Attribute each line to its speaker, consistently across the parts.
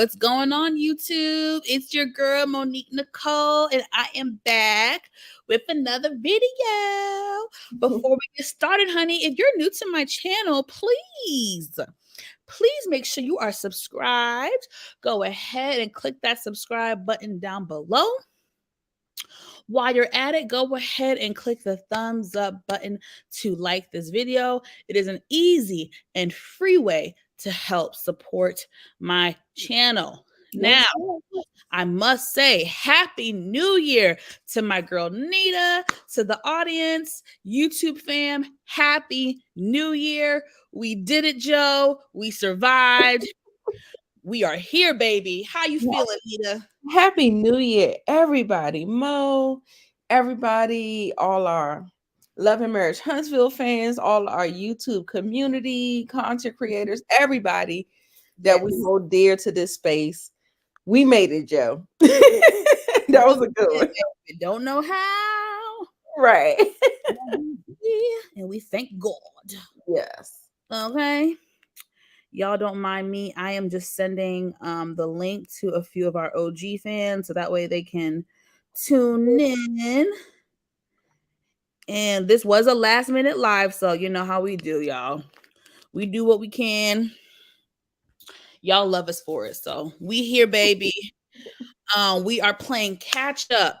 Speaker 1: What's going on, YouTube? It's your girl, Monique Nicole, and I am back with another video. Before we get started, honey, if you're new to my channel, please make sure you are subscribed. Go ahead and click that subscribe button down below. While you're at it, go ahead and click the thumbs up button to like this video. It is an easy and free way to help support my channel. Now, I must say, Happy New Year to my girl Nita, to the audience, YouTube fam. Happy New Year. We did it, Joe. We survived. We are here, baby. How you feeling, Nita?
Speaker 2: Happy New Year, everybody. Mo, everybody, all our Love and Marriage Huntsville fans, all our YouTube community, content creators, everybody that we hold dear to this space. We made it, Joe. That was a good one.
Speaker 1: We don't know how.
Speaker 2: Right.
Speaker 1: And we thank God.
Speaker 2: Yes.
Speaker 1: Okay. Y'all don't mind me. I am just sending the link to a few of our OG fans so that way they can tune in. And this was a last minute live, so you know how we do, y'all. We do what we can. Y'all love us for it. So we here, baby. We are playing catch up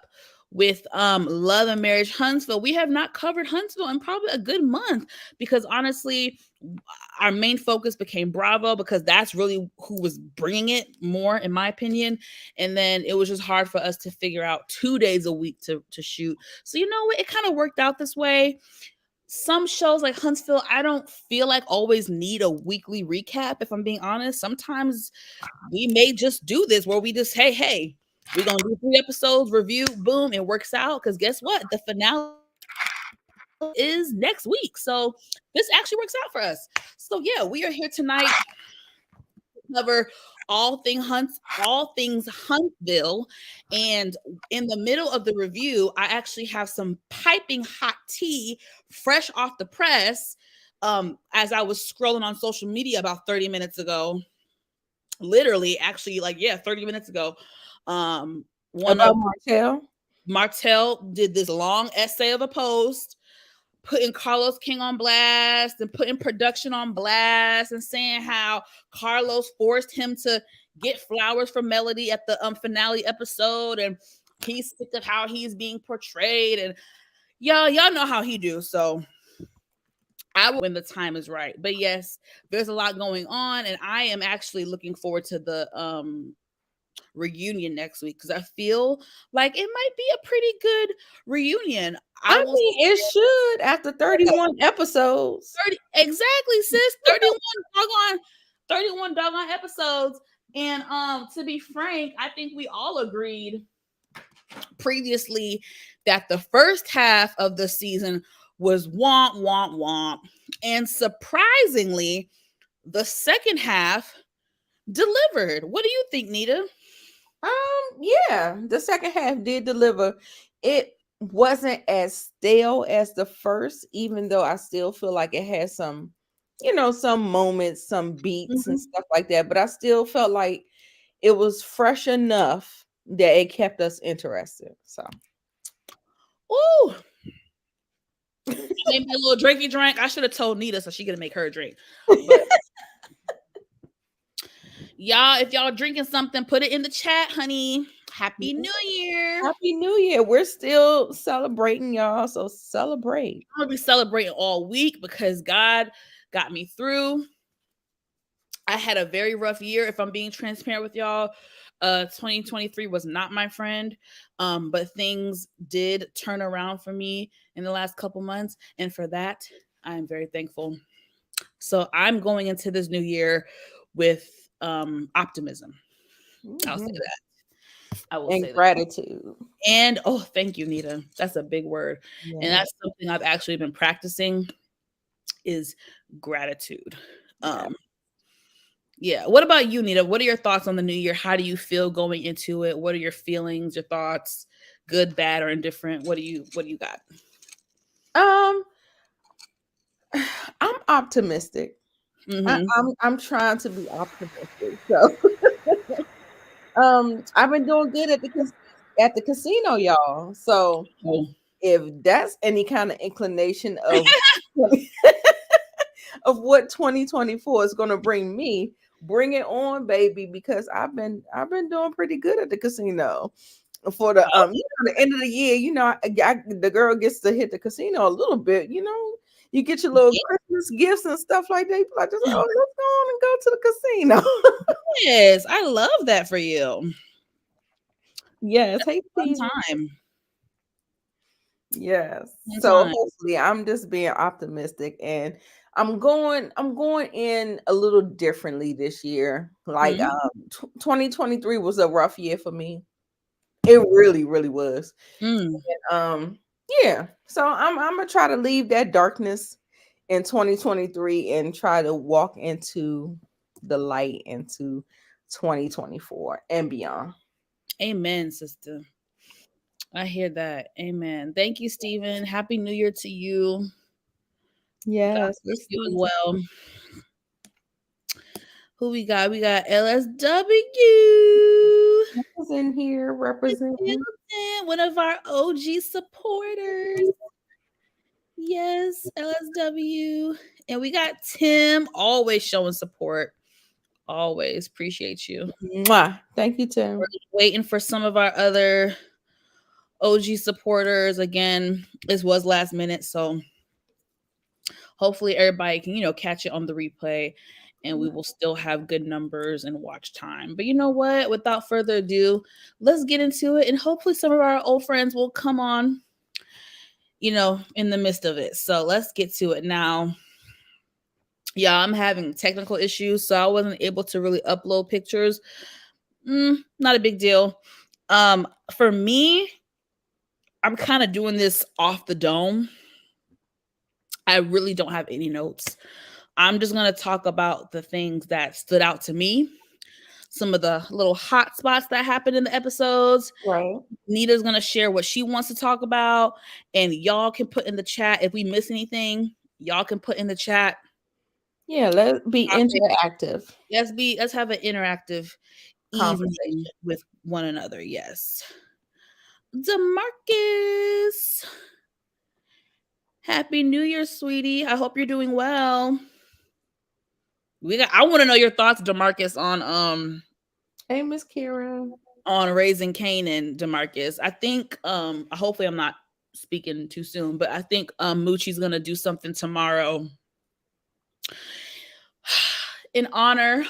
Speaker 1: with Love and Marriage Huntsville. We have not covered Huntsville in probably a good month because honestly, our main focus became Bravo because that's really who was bringing it more, in my opinion. And then it was just hard for us to figure out 2 days a week to shoot. So you know what? It kind of worked out this way. Some shows like Huntsville, I don't feel like always need a weekly recap, if I'm being honest. Sometimes we may just do this where we just, hey, we're going to do 3 episodes, review, boom, it works out. Because guess what? The finale is next week. So this actually works out for us. So yeah, we are here tonight to cover all things Huntsville. And in the middle of the review, I actually have some piping hot tea fresh off the press. As I was scrolling on social media about 30 minutes ago, literally, actually, 30 minutes ago. Martell did this long essay of a post putting Carlos King on blast and putting production on blast and saying how Carlos forced him to get flowers for Melody at the finale episode, and he's sick of how he's being portrayed, and y'all know how he do. So I will when the time is right. But yes, there's a lot going on, and I am actually looking forward to the reunion next week because I feel like it might be a pretty good reunion.
Speaker 2: I mean, it should after 31 episodes.
Speaker 1: Exactly, sis. 31 doggone episodes. And to be frank, I think we all agreed previously that the first half of the season was womp womp womp, and surprisingly, the second half delivered. What do you think, Nita?
Speaker 2: Yeah, the second half did deliver. It wasn't as stale as the first, even though I still feel like it had some, some moments, some beats and stuff like that. But I still felt like it was fresh enough that it kept us interested. So,
Speaker 1: ooh, maybe a little drinky drink. I should have told Nita so she could make her a drink. But y'all, if y'all drinking something, put it in the chat, honey. Happy New Year.
Speaker 2: Happy New Year. We're still celebrating, y'all. So celebrate.
Speaker 1: I'm gonna be celebrating all week because God got me through. I had a very rough year, if I'm being transparent with y'all. 2023 was not my friend, but things did turn around for me in the last couple months, and for that, I'm very thankful. So I'm going into this new year with optimism. I'll say that. I will say
Speaker 2: gratitude.
Speaker 1: That. And thank you, Nita. That's a big word. Yeah. And that's something I've actually been practicing is gratitude. Yeah. What about you, Nita? What are your thoughts on the new year? How do you feel going into it? What are your feelings, your thoughts, good, bad, or indifferent? What do you got?
Speaker 2: I'm optimistic. Mm-hmm. I'm trying to be optimistic. So I've been doing good at the casino, y'all. So
Speaker 1: Oh,
Speaker 2: if that's any kind of inclination of of what 2024 is going to bring me, bring it on, baby, because I've been doing pretty good at the casino for the the end of the year. The girl gets to hit the casino a little bit. You get your little Christmas gifts and stuff like that. People are just like, oh, let's go on and go to the casino.
Speaker 1: yes, I love that for you.
Speaker 2: Yes, hey
Speaker 1: Fun
Speaker 2: Steve.
Speaker 1: time.
Speaker 2: Yes.
Speaker 1: Fun
Speaker 2: So
Speaker 1: time.
Speaker 2: hopefully I'm just being optimistic, and I'm going in a little differently this year. Like
Speaker 1: Mhm.
Speaker 2: 2023 was a rough year for me. It really, really was.
Speaker 1: Mm.
Speaker 2: Yeah. So I'm gonna try to leave that darkness in 2023 and try to walk into the light into 2024 and beyond.
Speaker 1: Amen, sister. I hear that. Amen. Thank you, Stephen. Happy New Year to you. God
Speaker 2: Yes,
Speaker 1: bless
Speaker 2: this
Speaker 1: you as
Speaker 2: is
Speaker 1: well. Who we got? We got LSW.
Speaker 2: in here representing.
Speaker 1: One of our OG supporters. Yes, LSW. And we got Tim, always showing support. Always appreciate you.
Speaker 2: Mwah. Thank you, Tim.
Speaker 1: We're just waiting for some of our other OG supporters. Again, this was last minute, so hopefully everybody can, catch it on the replay and we will still have good numbers and watch time. But you know what? Without further ado, let's get into it. And hopefully some of our old friends will come on, in the midst of it. So let's get to it now. Yeah, I'm having technical issues, so I wasn't able to really upload pictures. Not a big deal. For me, I'm kind of doing this off the dome. I really don't have any notes. I'm just going to talk about the things that stood out to me, some of the little hot spots that happened in the episodes.
Speaker 2: Right.
Speaker 1: Nita's going to share what she wants to talk about, and y'all can put in the chat if we miss anything. Y'all can put in the chat.
Speaker 2: Yeah, let's be interactive.
Speaker 1: Let's have an interactive evening
Speaker 2: Conversation.
Speaker 1: with one another. Yes. DeMarcus. Happy New Year, sweetie. I hope you're doing well. I want to know your thoughts, DeMarcus, on
Speaker 2: Hey, Miss Kira.
Speaker 1: on Raising Canaan, DeMarcus. I think hopefully I'm not speaking too soon, but I think Moochie's gonna do something tomorrow in honor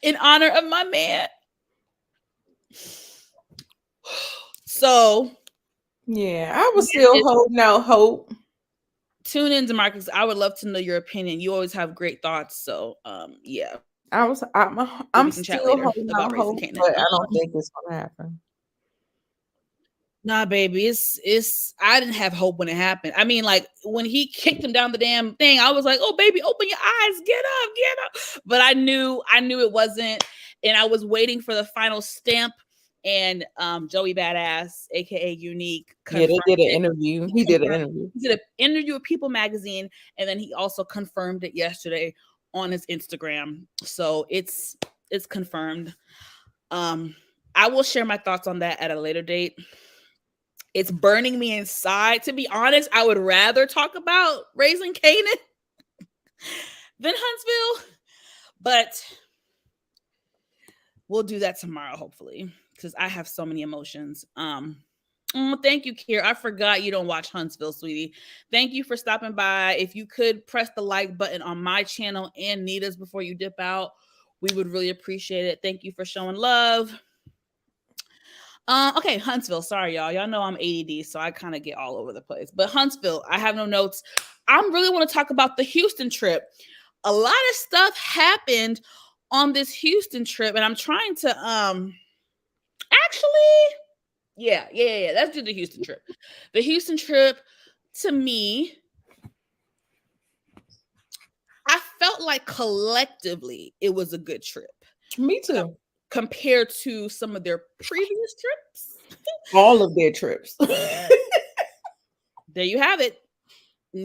Speaker 1: in honor of my man. So
Speaker 2: yeah, I was still holding out hope.
Speaker 1: Tune in, DeMarcus. I would love to know your opinion. You always have great thoughts. So yeah.
Speaker 2: I'm
Speaker 1: We can chat
Speaker 2: still
Speaker 1: later
Speaker 2: holding
Speaker 1: about
Speaker 2: out
Speaker 1: Raising
Speaker 2: hope,
Speaker 1: Canaan.
Speaker 2: but I don't think it's gonna happen.
Speaker 1: Nah, baby, it's. I didn't have hope when it happened. I mean, like when he kicked him down the damn thing, I was like, "Oh, baby, open your eyes, get up!" But I knew it wasn't, and I was waiting for the final stamp. And Joey Badass, aka Unique,
Speaker 2: Yeah, they did an interview. He did an interview.
Speaker 1: He did an interview with People Magazine, and then he also confirmed it yesterday on his Instagram. So it's confirmed. I will share my thoughts on that at a later date. It's burning me inside. To be honest, I would rather talk about Raising Canaan than Huntsville, but we'll do that tomorrow, hopefully, because I have so many emotions. Thank you, Kier. I forgot you don't watch Huntsville, sweetie. Thank you for stopping by. If you could press the like button on my channel and Nita's before you dip out, we would really appreciate it. Thank you for showing love. Okay, Huntsville. Sorry, y'all. Y'all know I'm ADD, so I kind of get all over the place. But Huntsville, I have no notes. I really want to talk about the Houston trip. A lot of stuff happened on this Houston trip, and I'm trying to actually, yeah. Let's do the Houston trip. The Houston trip, to me, I felt like collectively it was a good trip.
Speaker 2: Me too.
Speaker 1: Compared to some of their previous trips.
Speaker 2: All of their trips.
Speaker 1: There you have it.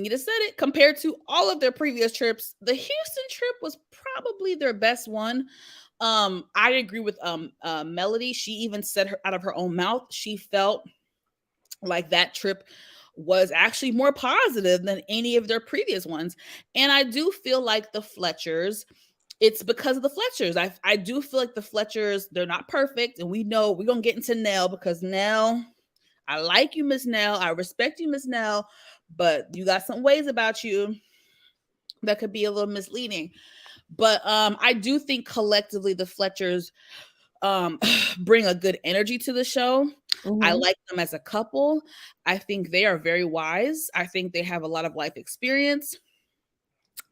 Speaker 1: Nita said it. Compared to all of their previous trips, the Houston trip was probably their best one. I agree with Melody. She even said her out of her own mouth, she felt like that trip was actually more positive than any of their previous ones. And I do feel like the Fletchers, it's because of the Fletchers. I do feel like the Fletchers, they're not perfect. And we know we're going to get into Nell, because Nell, I like you, Miss Nell. I respect you, Miss Nell, but you got some ways about you that could be a little misleading. But I do think collectively the Fletchers bring a good energy to the show. I like them as a couple. I think they are very wise. I think they have a lot of life experience.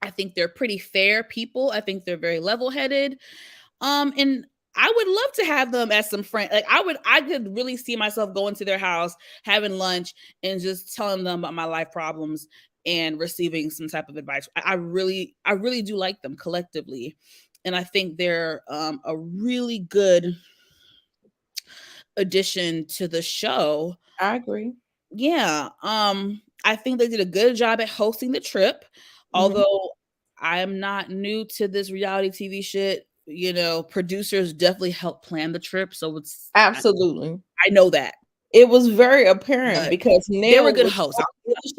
Speaker 1: I think they're pretty fair people. I think they're very level-headed. And I would love to have them as some friends. Like I could really see myself going to their house, having lunch, and just telling them about my life problems and receiving some type of advice. I really do like them collectively. And I think they're a really good addition to the show.
Speaker 2: I agree.
Speaker 1: Yeah. I think they did a good job at hosting the trip. Although I am not new to this reality TV shit, you know, producers definitely helped plan the trip. So it's
Speaker 2: absolutely.
Speaker 1: I know that.
Speaker 2: It was very apparent because
Speaker 1: they were good hosts.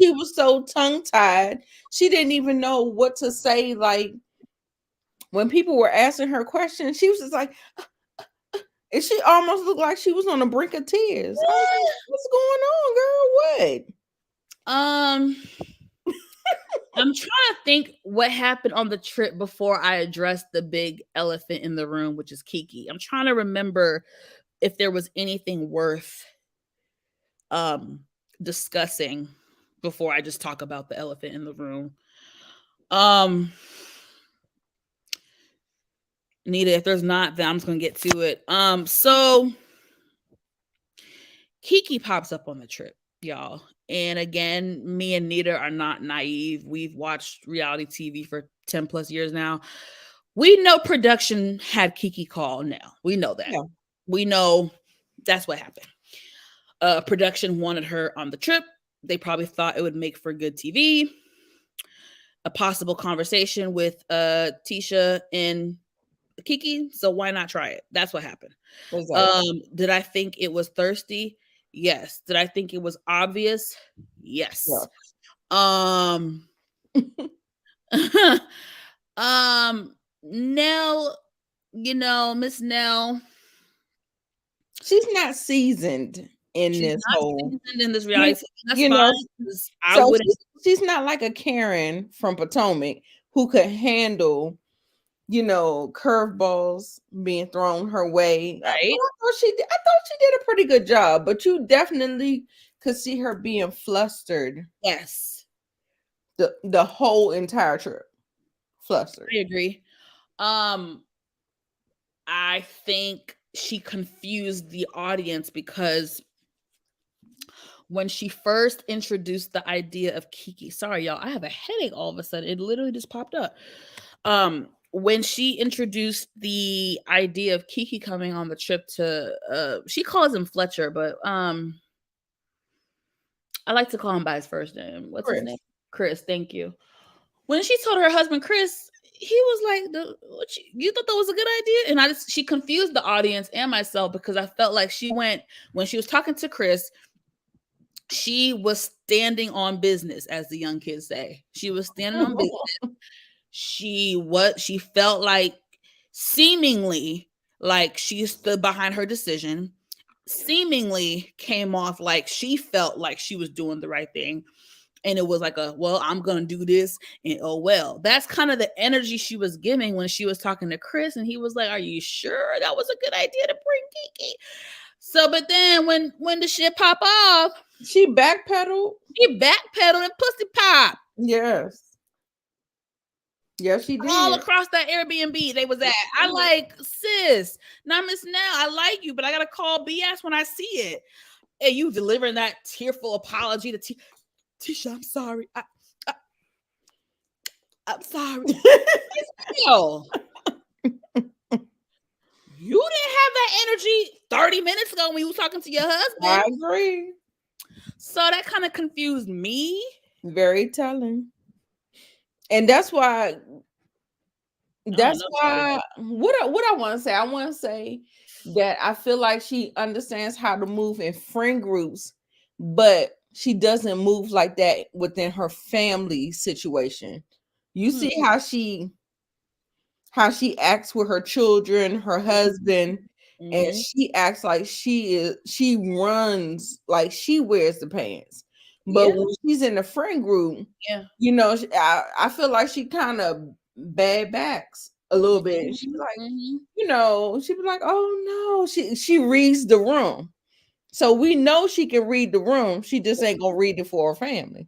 Speaker 2: She was so tongue-tied. She didn't even know what to say. Like when people were asking her questions, she was just like, and she almost looked like she was on the brink of tears. I was like, what's going on, girl?
Speaker 1: What? I'm trying to think what happened on the trip before I addressed the big elephant in the room, which is Kiki. I'm trying to remember if there was anything worth discussing before I just talk about the elephant in the room. Nita, if there's not, then I'm just gonna get to it. So Kiki pops up on the trip, y'all. And again, me and Nita are not naive. We've watched reality TV for 10 plus years now. We know production had Kiki call now. We know that. Yeah. We know that's what happened. Production wanted her on the trip. They probably thought it would make for good TV. A possible conversation with Tisha and Kiki. So why not try it? That's what happened. Exactly. Did I think it was thirsty? Yes. Did I think it was obvious? Yes. Nell, you know, Miss Nell,
Speaker 2: she's not seasoned in this whole
Speaker 1: in this reality. That's
Speaker 2: you
Speaker 1: fine,
Speaker 2: know, she's not like a Karen from Potomac who could handle, you know, curveballs being thrown her way.
Speaker 1: Right.
Speaker 2: I thought she did a pretty good job, but you definitely could see her being flustered.
Speaker 1: Yes.
Speaker 2: The whole entire trip. Flustered.
Speaker 1: I agree. I think she confused the audience because when she first introduced the idea of Kiki, sorry, y'all, I have a headache all of a sudden. It literally just popped up. When she introduced the idea of Kiki coming on the trip to, she calls him Fletcher, but I like to call him by his first name. What's his name? Chris. Thank you. When she told her husband Chris, he was like, "You thought that was a good idea?" And she confused the audience and myself because I felt like when she was talking to Chris, she was standing on business, as the young kids say. She was standing on business. She felt like seemingly like she stood behind her decision, seemingly came off like she felt like she was doing the right thing. And it was like well, I'm going to do this. And oh, well, that's kind of the energy she was giving when she was talking to Chris. And he was like, are you sure that was a good idea to bring Kiki? So, but then when the shit pop off,
Speaker 2: she backpedaled
Speaker 1: and pussy pop.
Speaker 2: Yes. Yes, she did.
Speaker 1: All across that Airbnb they was at. I like, sis, now Miss Nell, I like you, but I got to call BS when I see it. And you delivering that tearful apology to Tisha, I'm sorry. I'm sorry. Yo, you didn't have that energy 30 minutes ago when you were talking to your husband.
Speaker 2: I agree.
Speaker 1: So that kind of confused me.
Speaker 2: Very telling. And that's why
Speaker 1: I don't know, Shawty.
Speaker 2: what I want to say, I want to say that I feel like she understands how to move in friend groups, but she doesn't move like that within her family situation. You
Speaker 1: Hmm.
Speaker 2: see how she acts with her children, her husband, and
Speaker 1: Mm-hmm.
Speaker 2: she acts like she runs like she wears the pants. But
Speaker 1: Yeah.
Speaker 2: when she's in the friend group,
Speaker 1: Yeah.
Speaker 2: I feel like she kind of bad backs a little bit. She's
Speaker 1: Mm-hmm.
Speaker 2: like,
Speaker 1: Mm-hmm.
Speaker 2: she'd be like, "Oh no," she reads the room, so we know she can read the room. She just ain't gonna read it for her family.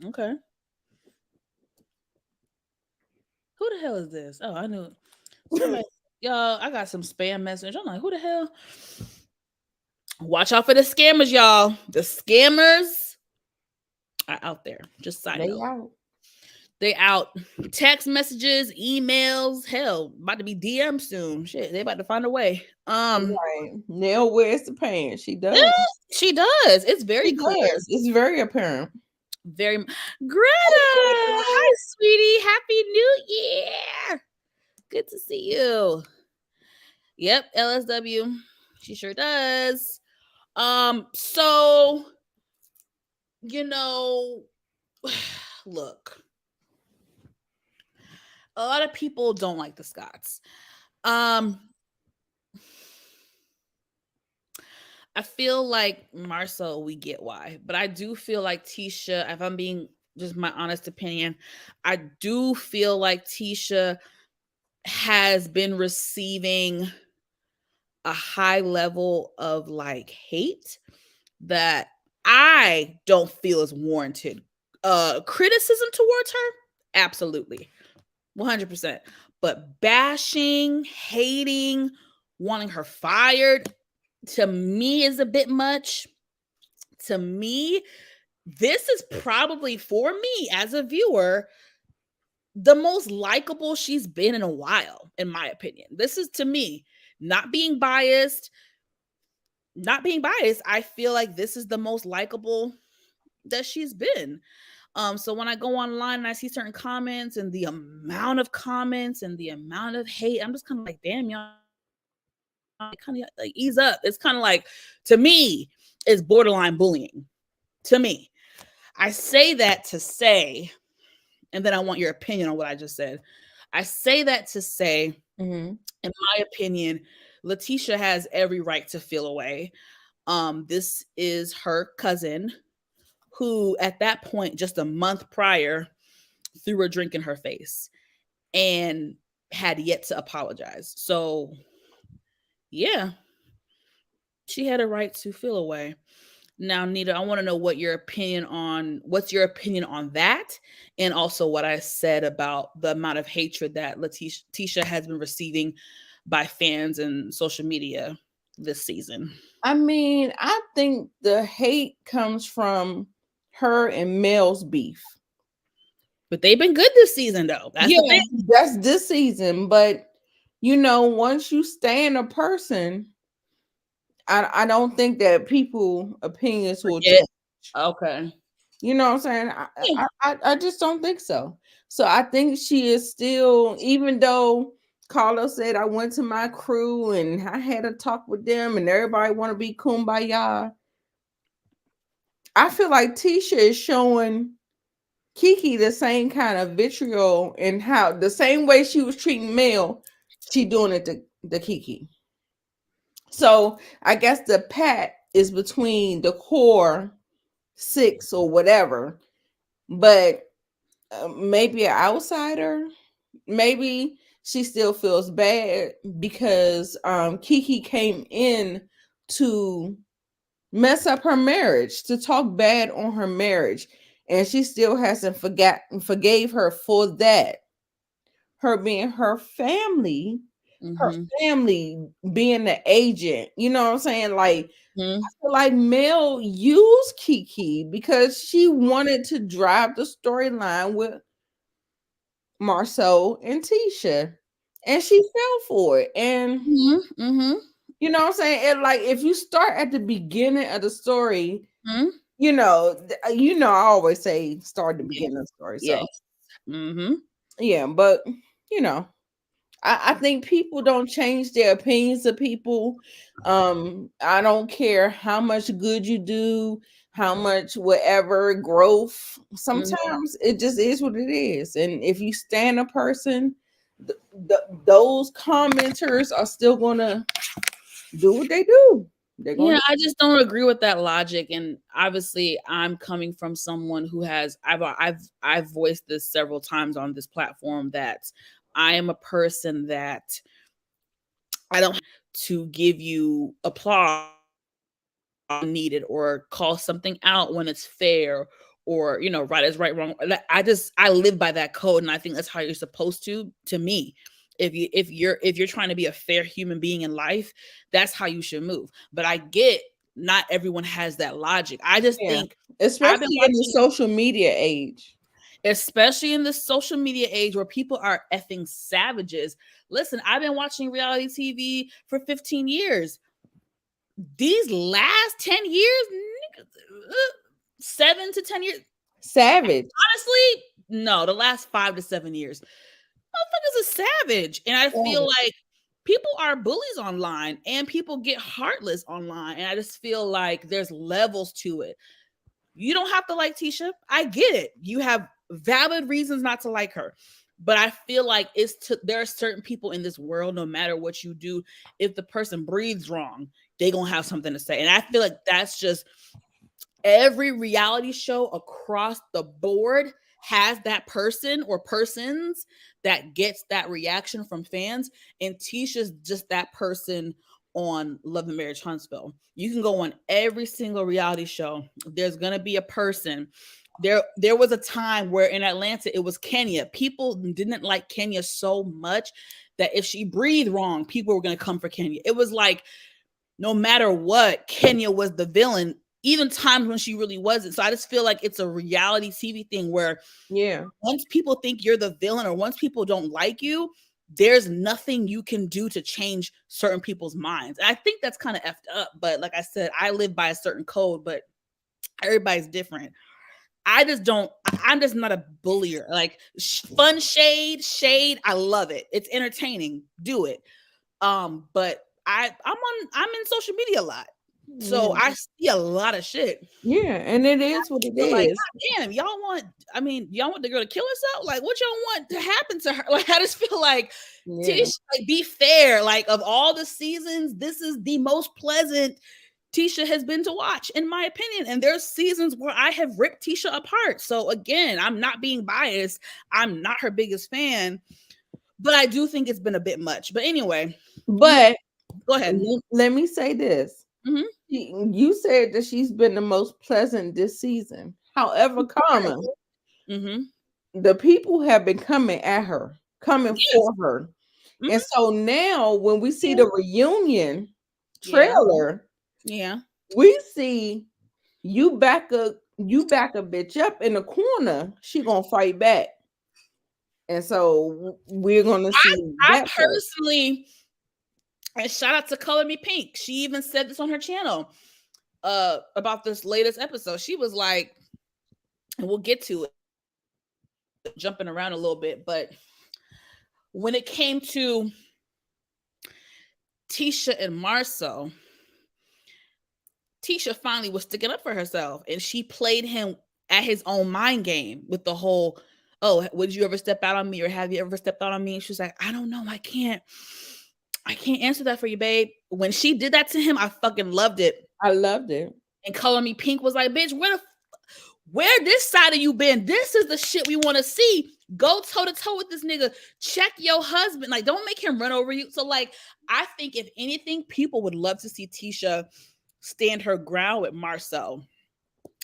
Speaker 1: Okay. Who the hell is this? Oh, I knew somebody. Y'all, I got some spam message. I'm like, who the hell? Watch out for the scammers, y'all. The scammers are out there. Just side
Speaker 2: They
Speaker 1: note.
Speaker 2: out.
Speaker 1: They out. Text messages, emails, hell, about to be DM soon. Shit, they about to find a way.
Speaker 2: Right. Nell wears the pants. She
Speaker 1: Yeah,
Speaker 2: does.
Speaker 1: she does. It's very
Speaker 2: She
Speaker 1: clear.
Speaker 2: does. It's very apparent.
Speaker 1: Very Greta. Hi, sweetie. Happy New Year. Good to see you. Yep, LSW. She sure does. So you know, look, a lot of people don't like the Scots. Um, I feel like Marcel, we get why, but I do feel like Tisha, if I'm being just my honest opinion, I do feel like Tisha has been receiving a high level of like hate that I don't feel is warranted. Criticism towards her, absolutely, 100%. But bashing, hating, wanting her fired, to me is a bit much. To me, this is probably for me as a viewer the most likable she's been in a while, in my opinion. This is to me, not being biased, I feel like this is the most likable that she's been. So when I go online and I see certain comments and the amount of comments and the amount of hate, I'm just kind of like, damn, y'all, kind of like ease up. It's kind of like, to me, it's borderline bullying. To me, I say that to say, and then I want your opinion on what I just said. I say that to say, in my opinion, Letitia has every right to feel away. This is her cousin who, at that point, just a month prior, threw a drink in her face and had yet to apologize. So, yeah, she had a right to feel away. Now, Nita, I want to know what's your opinion on that, and also what I said about the amount of hatred that Letitia has been receiving by fans and social media this season.
Speaker 2: I mean, I think the hate comes from her and Mel's beef.
Speaker 1: But they've been good this season, though. That's the thing.
Speaker 2: That's this season. But once you stand a person, I don't think that people opinions will change.
Speaker 1: Okay.
Speaker 2: You know what I'm saying?
Speaker 1: Yeah.
Speaker 2: I just don't think so. So I think she is still, even though Carlos said I went to my crew and I had a talk with them and everybody want to be kumbaya. I feel like Tisha is showing Kiki the same kind of vitriol and how the same way she was treating Mel, she doing it to Kiki. So I guess the pat is between the core 6 or whatever, but maybe an outsider, maybe she still feels bad because Kiki came in to mess up her marriage, to talk bad on her marriage, and she still hasn't forgave her for that. Her being her family, her family being the agent, you know what I'm saying? Like, I feel like Mel used Kiki because she wanted to drive the storyline with Marcel and Tisha, and she fell for it. And you know what I'm saying? And like, if you start at the beginning of the story, I always say start the
Speaker 1: Yeah.
Speaker 2: beginning of the story.
Speaker 1: Yes.
Speaker 2: So
Speaker 1: Mm-hmm.
Speaker 2: yeah, but you know, I think people don't change their opinions of people. I don't care how much good you do, how much whatever growth.
Speaker 1: Mm-hmm.
Speaker 2: Sometimes it just is what it is. And if you stand a person, those commenters are still gonna do what they do. They're
Speaker 1: Yeah,
Speaker 2: gonna
Speaker 1: I just don't agree with that logic. And obviously, I'm coming from someone who has I've voiced this several times on this platform that I am a person that I don't to give you applause needed or call something out when it's fair or right is right, wrong. I live by that code, and I think that's how you're supposed to me. If you're trying to be a fair human being in life, that's how you should move. But I get not everyone has that logic. I just
Speaker 2: yeah,
Speaker 1: think I've been
Speaker 2: especially in the
Speaker 1: watching,
Speaker 2: social media age.
Speaker 1: especially in the social media age where people are effing savages. Listen, I've been watching reality TV for 15 years. These last 10 years, 7 to 10 years,
Speaker 2: Savage.
Speaker 1: honestly, no, the last 5 to 7 years, motherfuckers are savage. And I feel
Speaker 2: Savage.
Speaker 1: like people are bullies online and people get heartless online. And I just feel like there's levels to it. You don't have to like Tisha. I get it. You have valid reasons not to like her. But I feel like there are certain people in this world, no matter what you do, if the person breathes wrong, they gonna have something to say. And I feel like that's just every reality show across the board has that person or persons that gets that reaction from fans, and Tisha's just that person on Love and Marriage Huntsville. You can go on every single reality show. There's gonna be a person. There was a time where in Atlanta it was Kenya. People didn't like Kenya so much that if she breathed wrong, people were gonna come for Kenya. It was like no matter what, Kenya was the villain, even times when she really wasn't. So I just feel like it's a reality TV thing where
Speaker 2: Yeah.
Speaker 1: once people think you're the villain or once people don't like you, there's nothing you can do to change certain people's minds. And I think that's kind of effed up. But like I said, I live by a certain code, but everybody's different. I'm just not a bullier. Like fun shade, I love it. It's entertaining. Do it. But I'm in social media a lot. So
Speaker 2: Yeah.
Speaker 1: I see a lot of shit.
Speaker 2: Yeah, and it is what it
Speaker 1: Feel like,
Speaker 2: is.
Speaker 1: God damn, y'all want the girl to kill herself? Like, what y'all want to happen to her? Like, I just feel like
Speaker 2: Yeah.
Speaker 1: Tish, like, be fair. Like, of all the seasons, this is the most pleasant Tisha has been to watch, in my opinion. And there's seasons where I have ripped Tisha apart. So again, I'm not being biased. I'm not her biggest fan, but I do think it's been a bit much. But anyway,
Speaker 2: But
Speaker 1: go ahead.
Speaker 2: let me say this.
Speaker 1: Mhm.
Speaker 2: You said that she's been the most pleasant this season. However, comma,
Speaker 1: Mhm.
Speaker 2: the people have been coming at her, coming
Speaker 1: Yes.
Speaker 2: for her. And
Speaker 1: Mhm.
Speaker 2: so now when we see the reunion
Speaker 1: Yeah.
Speaker 2: trailer,
Speaker 1: Yeah.
Speaker 2: we see you back a bitch up in the corner, she gonna fight back. And so we're gonna see
Speaker 1: I
Speaker 2: that part.
Speaker 1: personally, and shout out to Color Me Pink. She even said this on her channel about this latest episode. She was like, and we'll get to it, jumping around a little bit, but when it came to Tisha and Marcel, Tisha finally was sticking up for herself, and she played him at his own mind game with the whole, "Oh, would you ever step out on me, or have you ever stepped out on me?" And she was like, "I don't know, I can't answer that for you, babe." When she did that to him, I fucking loved it.
Speaker 2: I loved it.
Speaker 1: And Color Me Pink was like, "Bitch, where this side of you been? This is the shit we want to see. Go toe to toe with this nigga. Check your husband. Like, don't make him run over you." So, like, I think if anything, people would love to see Tisha stand her ground with Marcel.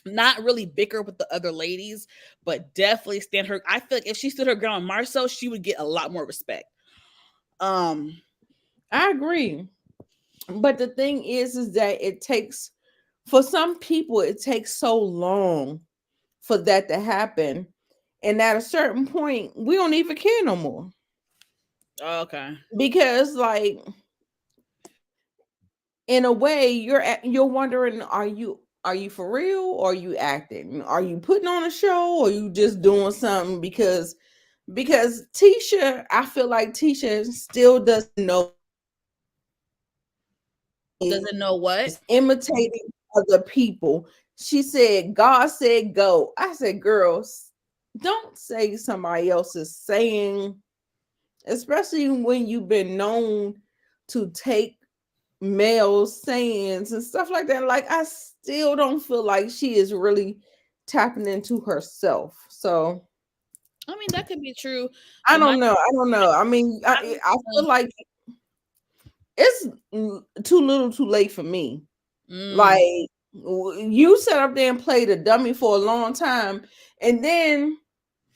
Speaker 1: Not really bicker with the other ladies, but definitely stand her. I feel like if she stood her ground with Marcel, she would get a lot more respect. Um,
Speaker 2: I agree. But the thing is that it takes, for some people, it takes so long for that to happen. And at a certain point, we don't even care no more.
Speaker 1: okay.
Speaker 2: Because, like, in a way, you're wondering, are you for real or are you acting? Are you putting on a show or you just doing something because Tisha, I feel like Tisha still doesn't know
Speaker 1: Doesn't know what?
Speaker 2: is imitating other people. She said, God said go. I said, girls, don't say somebody else is saying, especially when you've been known to take male sayings and stuff like that. Like, I still don't feel like she is really tapping into herself. So
Speaker 1: I mean, that could be true,
Speaker 2: I
Speaker 1: but my
Speaker 2: don't know. I don't know. I mean, I feel like it's too little too late for me. Like, you sat up there and played a dummy for a long time, and then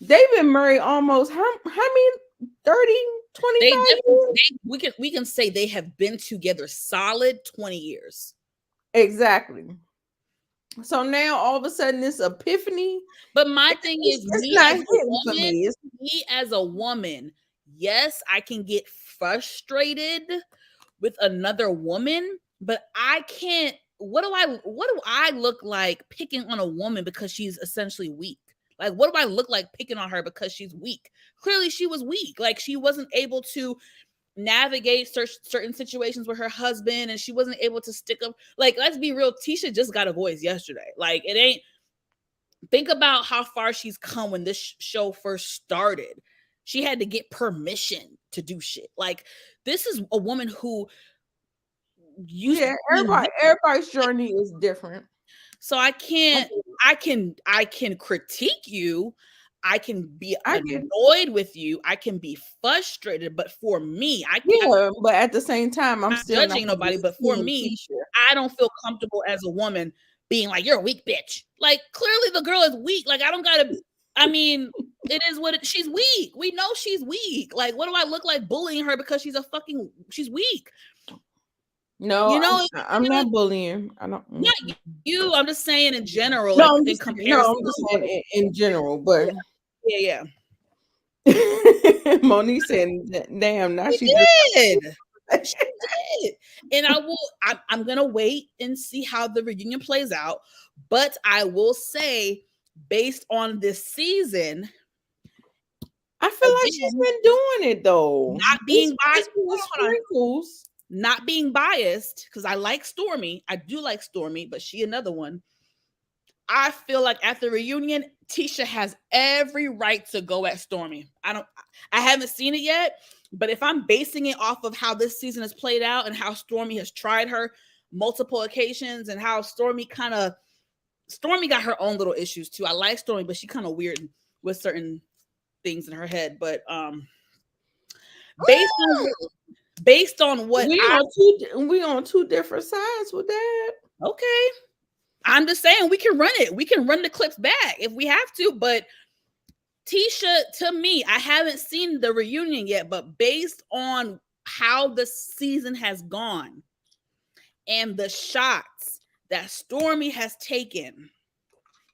Speaker 2: they've been married almost how many 30,
Speaker 1: they
Speaker 2: 25
Speaker 1: definitely
Speaker 2: years?
Speaker 1: we can say they have been together solid 20 years.
Speaker 2: Exactly. So now all of a sudden this epiphany,
Speaker 1: But my thing is,
Speaker 2: it's not hitting for me.
Speaker 1: me as a woman, yes, I can get frustrated with another woman, but I can't. What do I look like picking on a woman because she's essentially weak? Like, what do I look like picking on her because she's weak? Clearly, she was weak. Like, she wasn't able to navigate certain situations with her husband, and she wasn't able to stick up. Like, let's be real, Tisha just got a voice yesterday. Like, it ain't. Think about how far she's come when this show first started. She had to get permission to do shit. Like, this is a woman who used
Speaker 2: Yeah, everybody's journey is different.
Speaker 1: So I can critique you. I can be annoyed with you. I can be frustrated, but for me,
Speaker 2: but at the same time, I'm still not
Speaker 1: judging nobody. But for me,
Speaker 2: Tisha.
Speaker 1: I don't feel comfortable as a woman being like, you're a weak bitch. Like, clearly the girl is weak. Like, I don't gotta. I mean, it is what she's weak. We know she's weak. Like, what do I look like bullying her because she's weak?
Speaker 2: No, you know, I'm not bullying. I don't.
Speaker 1: Not you. I'm just saying in general.
Speaker 2: No,
Speaker 1: like,
Speaker 2: I'm just saying in general. But
Speaker 1: yeah.
Speaker 2: Monique said, "Damn, now she
Speaker 1: did." She did. And I'm gonna wait and see how the reunion plays out. But I will say, based on this season,
Speaker 2: I feel like she's been doing it though.
Speaker 1: Not being biased. Not being biased, because I like Stormi. I do like Stormi, but she another one. I feel like at the reunion, Tisha has every right to go at Stormi. I haven't seen it yet, but if I'm basing it off of how this season has played out and how Stormi has tried her multiple occasions and how Stormi got her own little issues too. I like Stormi, but she kind of weird with certain things in her head. But based on what
Speaker 2: we on two different sides with that.
Speaker 1: Okay. I'm just saying we can run it. We can run the clips back if we have to. But Tisha, to me, I haven't seen the reunion yet, but based on how the season has gone and the shots that Stormi has taken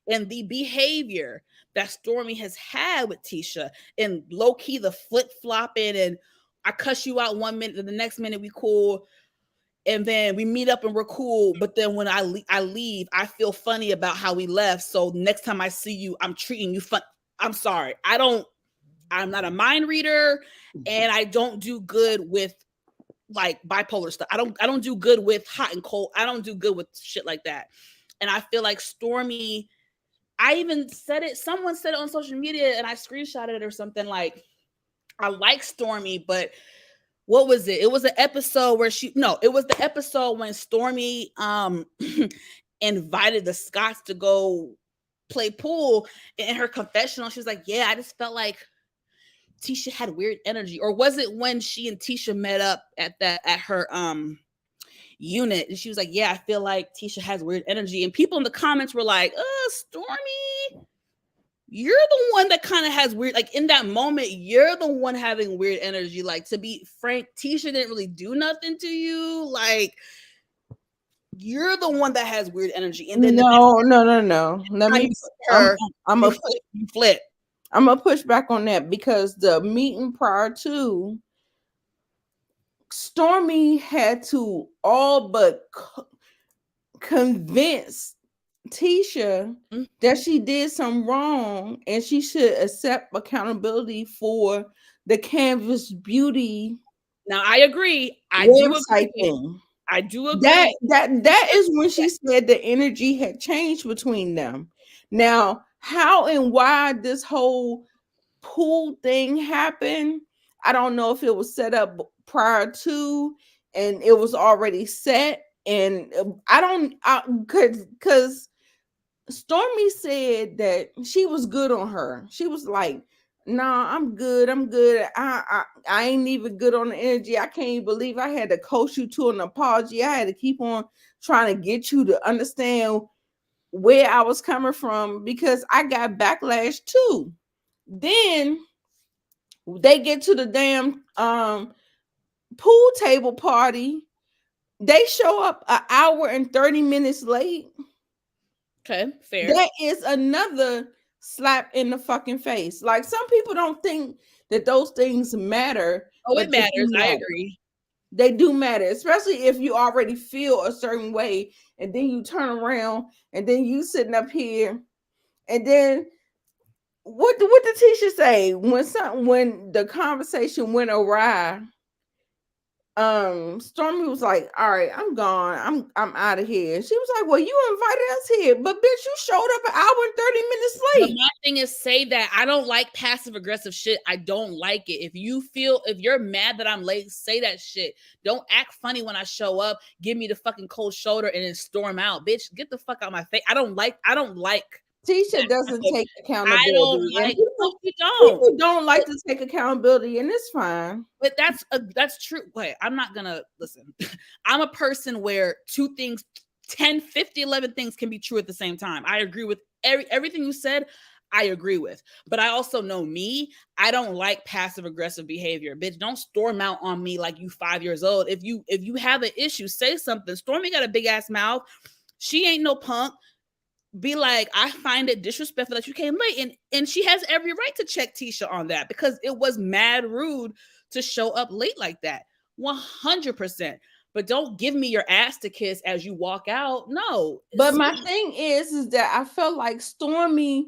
Speaker 1: and the behavior that Stormi has had with Tisha and low-key the flip-flopping and I cuss you out 1 minute and the next minute we cool. And then we meet up and we're cool. But then when I leave, I feel funny about how we left. So next time I see you, I'm treating you fun. I'm sorry. I'm not a mind reader and I don't do good with like bipolar stuff. I don't do good with hot and cold. I don't do good with shit like that. And I feel like Stormi, I even said it, someone said it on social media and I screenshotted it or something like, I like Stormi, but what was it? It was an episode where it was the episode when Stormi invited the Scotts to go play pool. In her confessional, she was like, yeah, I just felt like Tisha had weird energy. Or was it when she and Tisha met up at her unit? And she was like, yeah, I feel like Tisha has weird energy. And people in the comments were like, Stormi, you're the one that kind of has weird, like in that moment, you're the one having weird energy. Like, to be frank, Tisha didn't really do nothing to you. Like, you're the one that has weird energy. And then
Speaker 2: no. Let me. I'm a
Speaker 1: flip.
Speaker 2: I'm gonna push back on that because the meeting prior to Stormi had to all but convince Tisha that she did some wrong and she should accept accountability for the Canvas Beauty
Speaker 1: Now I agree. I do
Speaker 2: website
Speaker 1: agree.
Speaker 2: thing.
Speaker 1: I do
Speaker 2: That
Speaker 1: agree.
Speaker 2: that is when she said the energy had changed between them. Now, how and why this whole pool thing happened, I don't know if it was set up prior to and it was already set. And I don't, because Stormy said that she was good on her. She was like, "Nah, I'm good. I'm good. I ain't even good on the energy. I can't even believe I had to coach you to an apology. I had to keep on trying to get you to understand where I was coming from because I got backlash too." Then they get to the damn pool table party. They show up an hour and 30 minutes late.
Speaker 1: Okay, fair.
Speaker 2: That is another slap in the fucking face. Like some people don't think that those things matter,
Speaker 1: Oh,
Speaker 2: but
Speaker 1: it
Speaker 2: they do
Speaker 1: matters. I
Speaker 2: matter.
Speaker 1: agree.
Speaker 2: They do matter, especially if you already feel a certain way and then you turn around and then you sitting up here and then what did Tisha say when the conversation went awry? Stormy was like, "All right, I'm gone. I'm out of here." She was like, "Well, you invited us here, but bitch, you showed up an hour and 30 minutes
Speaker 1: But
Speaker 2: late."
Speaker 1: my thing is, say that I don't like passive aggressive shit. I don't like it. If you're mad that I'm late, say that shit. Don't act funny when I show up. Give me the fucking cold shoulder and then storm out, bitch. Get the fuck out of my face. I don't like.
Speaker 2: Tisha doesn't take
Speaker 1: I don't
Speaker 2: accountability, and
Speaker 1: like. No, you don't.
Speaker 2: people don't like to take accountability, and it's fine.
Speaker 1: But that's true. Wait, I'm not gonna listen. I'm a person where 2 things, 10, 50, 11 things can be true at the same time. I agree with everything you said. I agree with. But I also know me. I don't like passive aggressive behavior. Bitch, don't storm out on me like you 5 years old. If you have an issue, say something. Stormy got a big ass mouth. She ain't no punk. Be like, I find it disrespectful that you came late. And she has every right to check Tisha on that because it was mad rude to show up late like that. 100%. But don't give me your ass to kiss as you walk out. No.
Speaker 2: But my thing is that I felt like Stormy,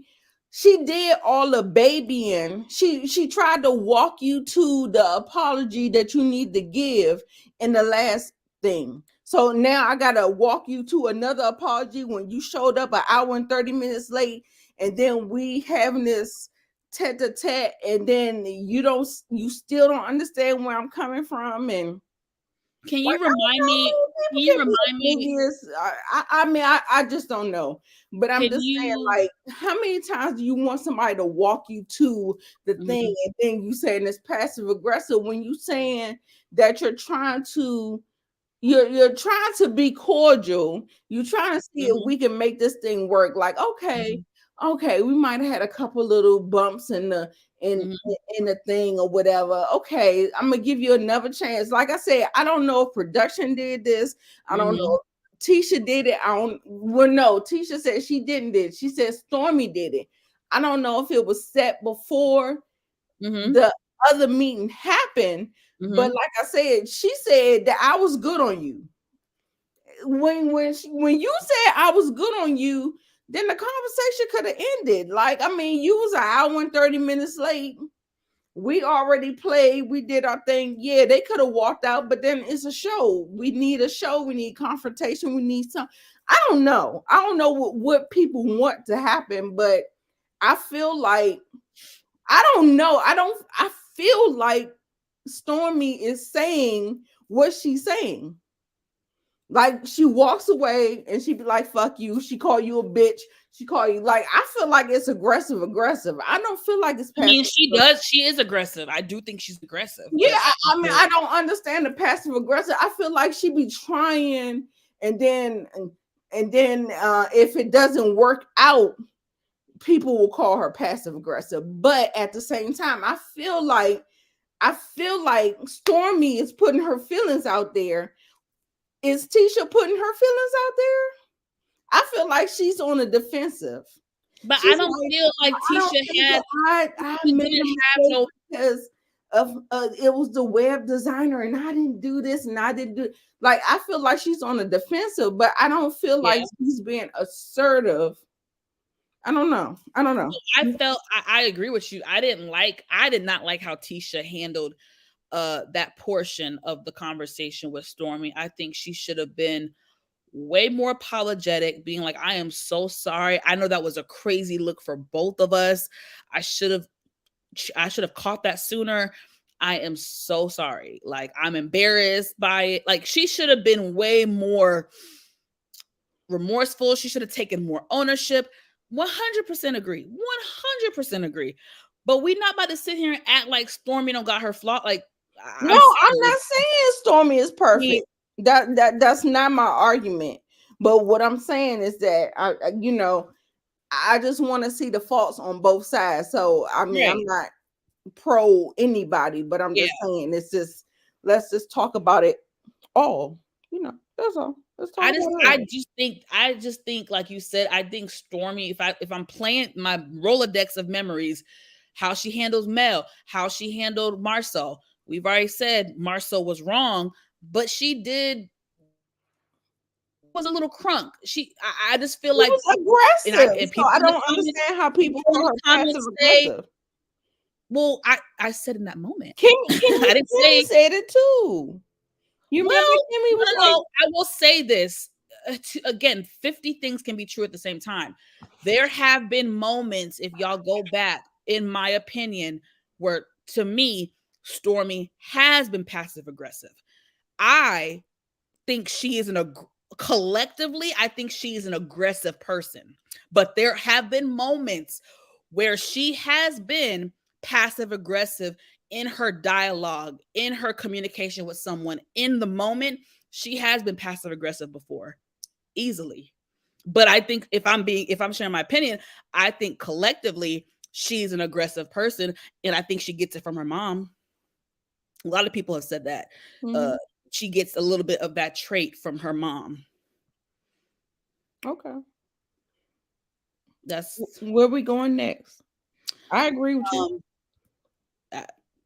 Speaker 2: she did all the babying. She tried to walk you to the apology that you need to give in the last thing. So now I gotta walk you to another apology when you showed up an hour and 30 minutes late, and then we having this tete-a-tete, and then you still don't understand where I'm coming from. And
Speaker 1: Can you
Speaker 2: like,
Speaker 1: remind me? Can you remind me?
Speaker 2: I mean, I just don't know. But I'm
Speaker 1: Can
Speaker 2: just saying,
Speaker 1: you?
Speaker 2: like, how many times do you want somebody to walk you to the thing, and then you saying it's passive aggressive when you saying that you're trying to be cordial. You're trying to see if we can make this thing work. Like, okay, we might have had a couple little bumps in the thing or whatever. Okay, I'm gonna give you another chance. Like I said, I don't know if production did this. I don't know if Tisha did it. No, Tisha said she didn't did it. She said Stormy did it. I don't know if it was set before the other meeting happened. But like I said, she said that I was good on you. When you said I was good on you, then the conversation could have ended. Like, I mean, you was an hour and 30 minutes late. We already played. We did our thing. Yeah, they could have walked out, but then it's a show. We need a show. We need confrontation. We need some. I don't know. I don't know what people want to happen, but I feel like I don't know. I feel like Stormy is saying what she's saying. Like she walks away and she be like, "Fuck you." She call you a bitch. She call you like. I feel like it's aggressive. I don't feel like it's passive.
Speaker 1: I mean, she does. She is aggressive. I do think she's aggressive.
Speaker 2: Yeah, I mean, I don't understand the passive aggressive. I feel like she be trying, and then if it doesn't work out, people will call her passive aggressive. But at the same time, I feel like Stormy is putting her feelings out there. Is Tisha putting her feelings out there? I feel like she's on the defensive.
Speaker 1: But I don't feel like Tisha had.
Speaker 2: I made a mistake because of it was the web designer, and I didn't do this, and I didn't do like I feel like she's on the defensive, but I don't feel
Speaker 1: Yeah.
Speaker 2: like she's being assertive. I don't know.
Speaker 1: I agree with you. I did not like how Tisha handled that portion of the conversation with Stormy. I think she should have been way more apologetic, being like, I am so sorry. I know that was a crazy look for both of us. I should have caught that sooner. I am so sorry. Like, I'm embarrassed by it. Like, she should have been way more remorseful. She should have taken more ownership. 100% agree. 100% agree. But we not about to sit here and act like Stormy don't got her flaw. Like,
Speaker 2: I'm not saying Stormy is perfect. That's not my argument. But what I'm saying is that I just want to see the faults on both sides. So I mean, I'm not pro anybody, but I'm just saying let's just talk about it all. That's all.
Speaker 1: I just think, like you said, I think Stormy, if I'm playing my Rolodex of memories, how she handles Mel, how she handled Marsau. We've already said Marsau was wrong, but she was a little crunk. I just feel like
Speaker 2: was aggressive. And I don't understand how people call her passive aggressive.
Speaker 1: Well, I said in that moment.
Speaker 2: I didn't say said it too.
Speaker 1: You remember Kimmy was like, I will say this again, 50 things can be true at the same time. There have been moments, if y'all go back, in my opinion, where to me, Stormy has been passive aggressive. I think she is collectively, I think she is an aggressive person. But there have been moments where she has been passive aggressive in her dialogue, in her communication with someone in the moment. She has been passive aggressive before, easily. But I think if I'm sharing my opinion, I think collectively she's an aggressive person, and I think she gets it from her mom. A lot of people have said that. Mm-hmm. She gets a little bit of that trait from her mom.
Speaker 2: Okay. That's where we going next. I agree with you.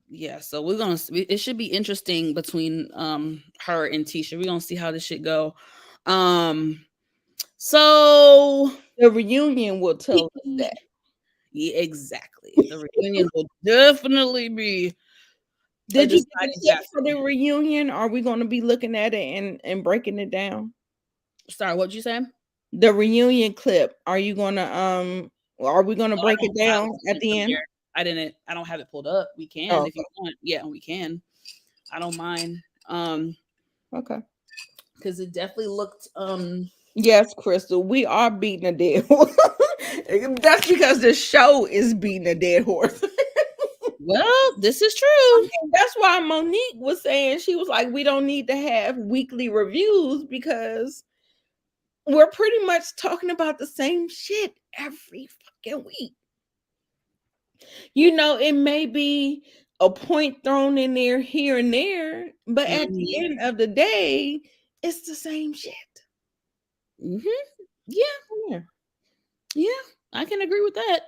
Speaker 1: Yeah, so it should be interesting between her and Tisha. We're gonna see how this shit go. So
Speaker 2: the reunion will tell us that.
Speaker 1: Yeah, exactly. The reunion will definitely be.
Speaker 2: Did you get for the reunion? Are we going to be looking at it and breaking it down?
Speaker 1: Sorry, what'd you say?
Speaker 2: The reunion clip. Are you gonna Are we gonna break it down at the end?
Speaker 1: I don't have it pulled up. We can if you want. Yeah, we can. I don't mind.
Speaker 2: Okay.
Speaker 1: Because it definitely looked.
Speaker 2: Yes, Crystal, we are beating a dead horse. That's because the show is beating a dead horse.
Speaker 1: Well, this is true.
Speaker 2: That's why Monique was saying, she was like, we don't need to have weekly reviews because we're pretty much talking about the same shit every fucking week. It may be a point thrown in there here and there, but at the end of the day, it's the same shit.
Speaker 1: Mm-hmm. Yeah, I can agree with that.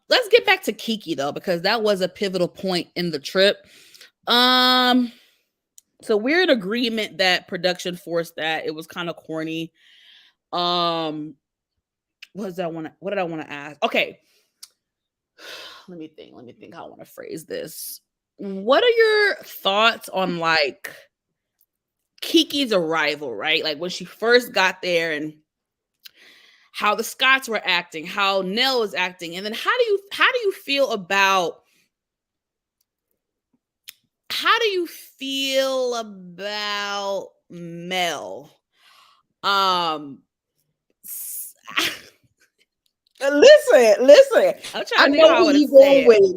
Speaker 1: Let's get back to Kiki though, because that was a pivotal point in the trip. So we're in agreement that production forced that. It was kind of corny. What did I want to ask? Okay. Let me think how I want to phrase this. What are your thoughts on like Kiki's arrival, right? Like when she first got there and how the Scotts were acting, how Nell was acting, and then how do you feel about Mel?
Speaker 2: Listen. I know where you going with it.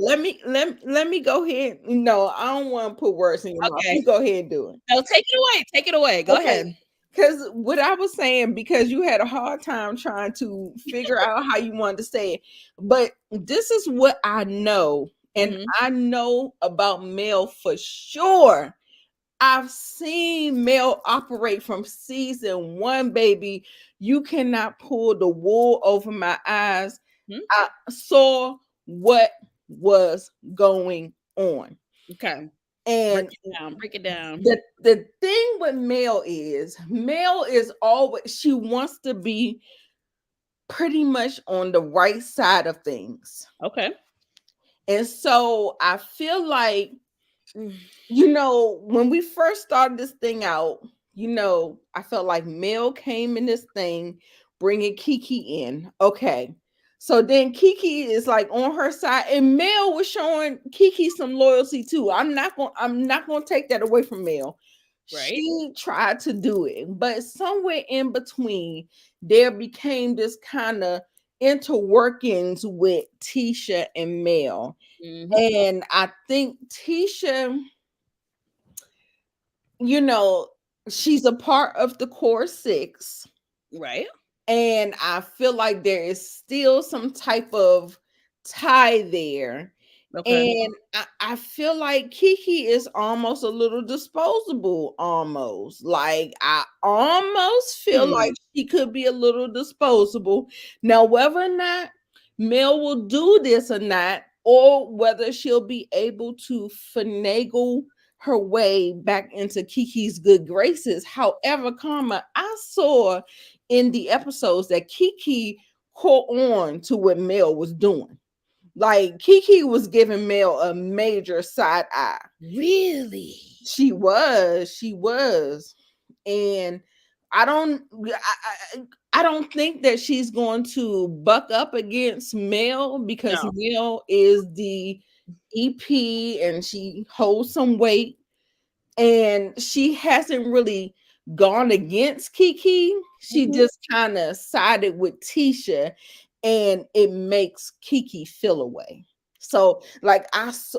Speaker 2: Let me go ahead. No, I don't want to put words in your mouth. You go ahead and do it.
Speaker 1: No, take it away. Go ahead.
Speaker 2: Because what I was saying, because you had a hard time trying to figure out how you wanted to say it, but this is what I know, and I know about Mel for sure. I've seen Mel operate from season 1, baby. You cannot pull the wool over my eyes. I saw what was going on.
Speaker 1: Okay.
Speaker 2: And
Speaker 1: Break it down.
Speaker 2: the thing with Mel is always, she wants to be pretty much on the right side of things.
Speaker 1: Okay.
Speaker 2: And so I feel like, you know, when we first started this thing out, you know, I felt like Mel came in this thing bringing Kiki in. Okay. So then Kiki is like on her side, and Mel was showing Kiki some loyalty too. I'm not gonna take that away from Mel.
Speaker 1: Right.
Speaker 2: She tried to do it, but somewhere in between, there became this kind of interworkings with Tisha and Mel.
Speaker 1: Mm-hmm.
Speaker 2: And I think Tisha, you know, she's a part of the core six.
Speaker 1: Right.
Speaker 2: And I feel like there is still some type of tie there.
Speaker 1: Okay.
Speaker 2: And I feel like Kiki is almost a little disposable, almost. Like, I almost feel like she could be a little disposable. Now, whether or not Mel will do this or not, or whether she'll be able to finagle her way back into Kiki's good graces. However, Karma, I saw in the episodes that Kiki caught on to what Mel was doing. Like, Kiki was giving Mel a major side eye.
Speaker 1: Really?
Speaker 2: She was. And I don't think that she's going to buck up against Mel, because Mel is the EP and she holds some weight, and she hasn't really gone against Kiki. She just kind of sided with Tisha, and it makes Kiki feel away. So, like,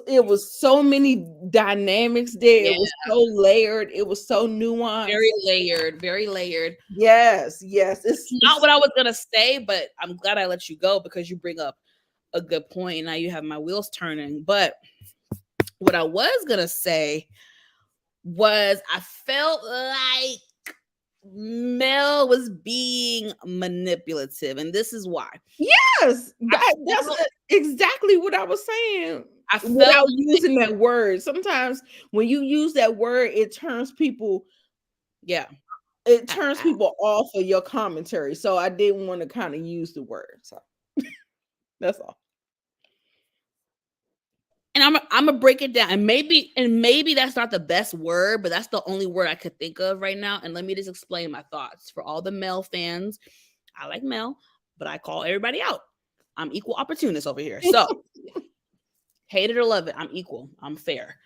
Speaker 2: it was so many dynamics there. It was so layered. It was so nuanced.
Speaker 1: Very layered.
Speaker 2: Yes.
Speaker 1: It's not what I was gonna say, but I'm glad I let you go, because you bring up a good point, and now you have my wheels turning. But what I was gonna say was, I felt like Mel was being manipulative, and this is why.
Speaker 2: Yes, that's exactly what I was saying.
Speaker 1: I felt
Speaker 2: without using that word. Sometimes when you use that word, it turns people, it turns people off of your commentary. So I didn't want to kind of use the word. So that's all.
Speaker 1: And I'm gonna break it down, and maybe that's not the best word, but that's the only word I could think of right now. And let me just explain my thoughts for all the Mel fans. I like Mel, but I call everybody out. I'm equal opportunist over here. So hate it or love it, I'm equal. I'm fair.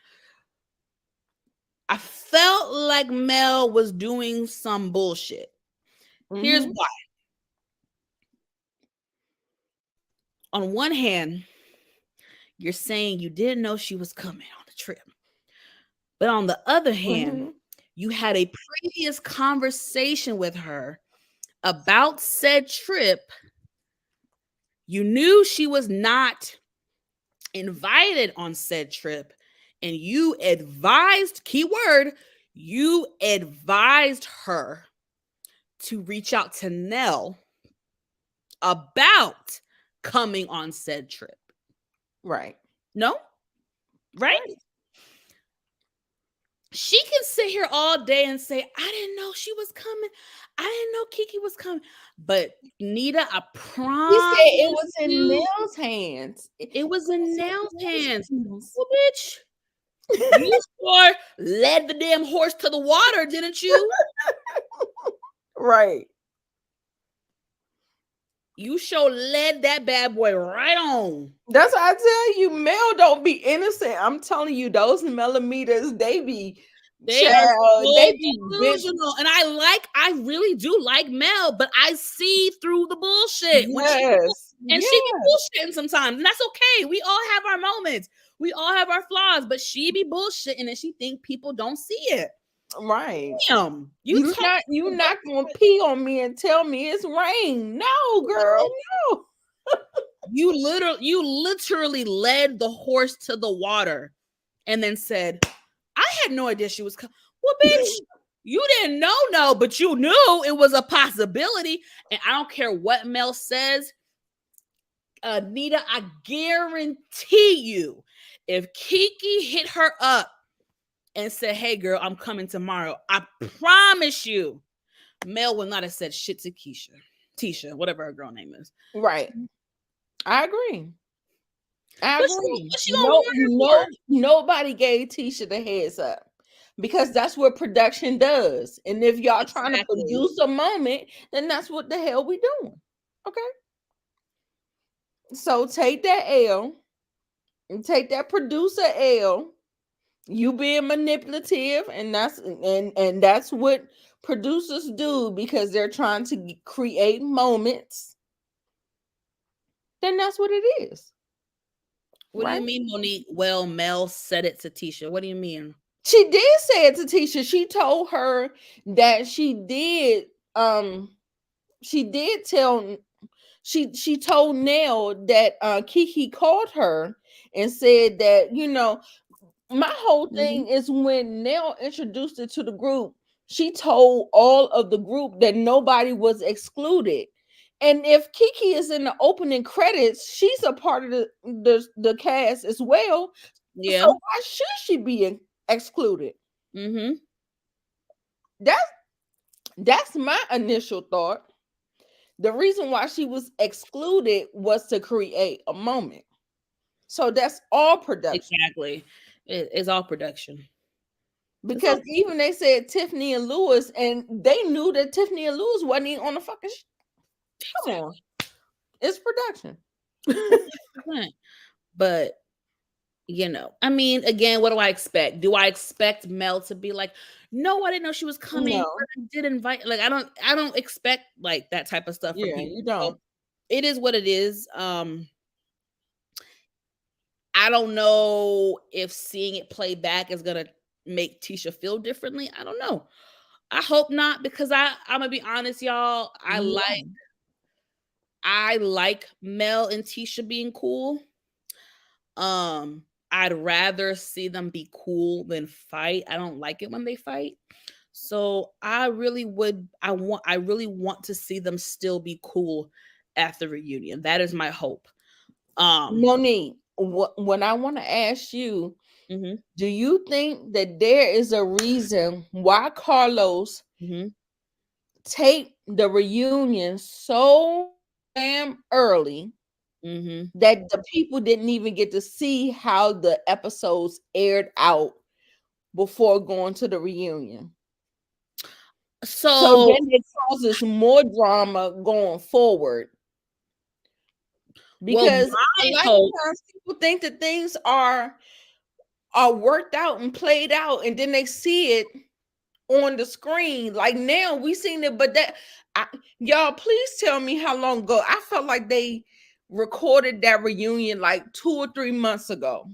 Speaker 1: I felt like Mel was doing some bullshit. Here's why. On one hand, you're saying you didn't know she was coming on the trip. But on the other hand, you had a previous conversation with her about said trip. You knew she was not invited on said trip, and you advised, keyword, you advised her to reach out to Nell about coming on said trip.
Speaker 2: Right.
Speaker 1: No? Right? She can sit here all day and say, I didn't know she was coming. I didn't know Kiki was coming. But Nita, I promise
Speaker 2: you said it was in Nell's hands.
Speaker 1: It was in Nell's hands. Well, bitch, you sure led the damn horse to the water, didn't you?
Speaker 2: Right.
Speaker 1: You sure led that bad boy right on.
Speaker 2: That's what I tell you. Mel don't be innocent. I'm telling you, those millimeters, they be
Speaker 1: delusional. And I really do like Mel, but I see through the bullshit. She be bullshitting sometimes, and that's okay. We all have our moments. We all have our flaws, but she be bullshitting, and she think people don't see it.
Speaker 2: Right.
Speaker 1: Damn.
Speaker 2: You not gonna pee on me and tell me it's rain. No, girl, no.
Speaker 1: You literally led the horse to the water and then said, I had no idea she was coming. Well, bitch, you didn't know, but you knew it was a possibility. And I don't care what Mel says, Nita, I guarantee you, If Kiki hit her up and said, "Hey girl, I'm coming tomorrow," I promise you, Mel would not have said shit to Tisha, whatever her girl name is.
Speaker 2: Right. I agree. I agree.
Speaker 1: What she gonna ruin her for?
Speaker 2: Nobody gave Tisha the heads up because that's what production does. And if y'all trying to
Speaker 1: Exactly.
Speaker 2: produce a moment, then that's what the hell we doing. Okay. So take that L and take that producer L. You being manipulative, and that's what producers do because they're trying to create moments. Then that's what it is.
Speaker 1: What do
Speaker 2: right?
Speaker 1: you mean, Monique? Well, Mel said it to Tisha. What do you mean?
Speaker 2: She did say it to Tisha. She told her that she did tell she told Nell that Kiki called her and said that, my whole thing is when Nell introduced it to the group, she told all of the group that nobody was excluded. And if Kiki is in the opening credits, she's a part of the cast as well.
Speaker 1: Yeah.
Speaker 2: So why should she be excluded?
Speaker 1: Mm-hmm.
Speaker 2: That's my initial thought. The reason why she was excluded was to create a moment. So that's all production.
Speaker 1: Exactly. It's all production.
Speaker 2: Because even they said Tiffany and Lewis, and they knew that Tiffany and Lewis wasn't even on the fucking Come on. It's production.
Speaker 1: But I mean, again, what do I expect? Do I expect Mel to be like, "No, I didn't know she was coming.
Speaker 2: No.
Speaker 1: I did invite." Like, I don't expect like that type of stuff from
Speaker 2: Yeah,
Speaker 1: people.
Speaker 2: you don't.
Speaker 1: So it is what it is. I don't know if seeing it play back is gonna make Tisha feel differently. I don't know. I hope not, because I'm gonna be honest, y'all. I like Mel and Tisha being cool. I'd rather see them be cool than fight. I don't like it when they fight. So I really want to see them still be cool at the reunion. That is my hope.
Speaker 2: Monique, when I want to ask you, do you think that there is a reason why Carlos taped the reunion so damn early that the people didn't even get to see how the episodes aired out before going to the reunion? So then it causes more drama going forward. Because a lot of times people think that things are worked out and played out, and then they see it on the screen. Like now we seen it, but y'all, please tell me how long ago. I felt like they recorded that reunion like 2 or 3 months ago.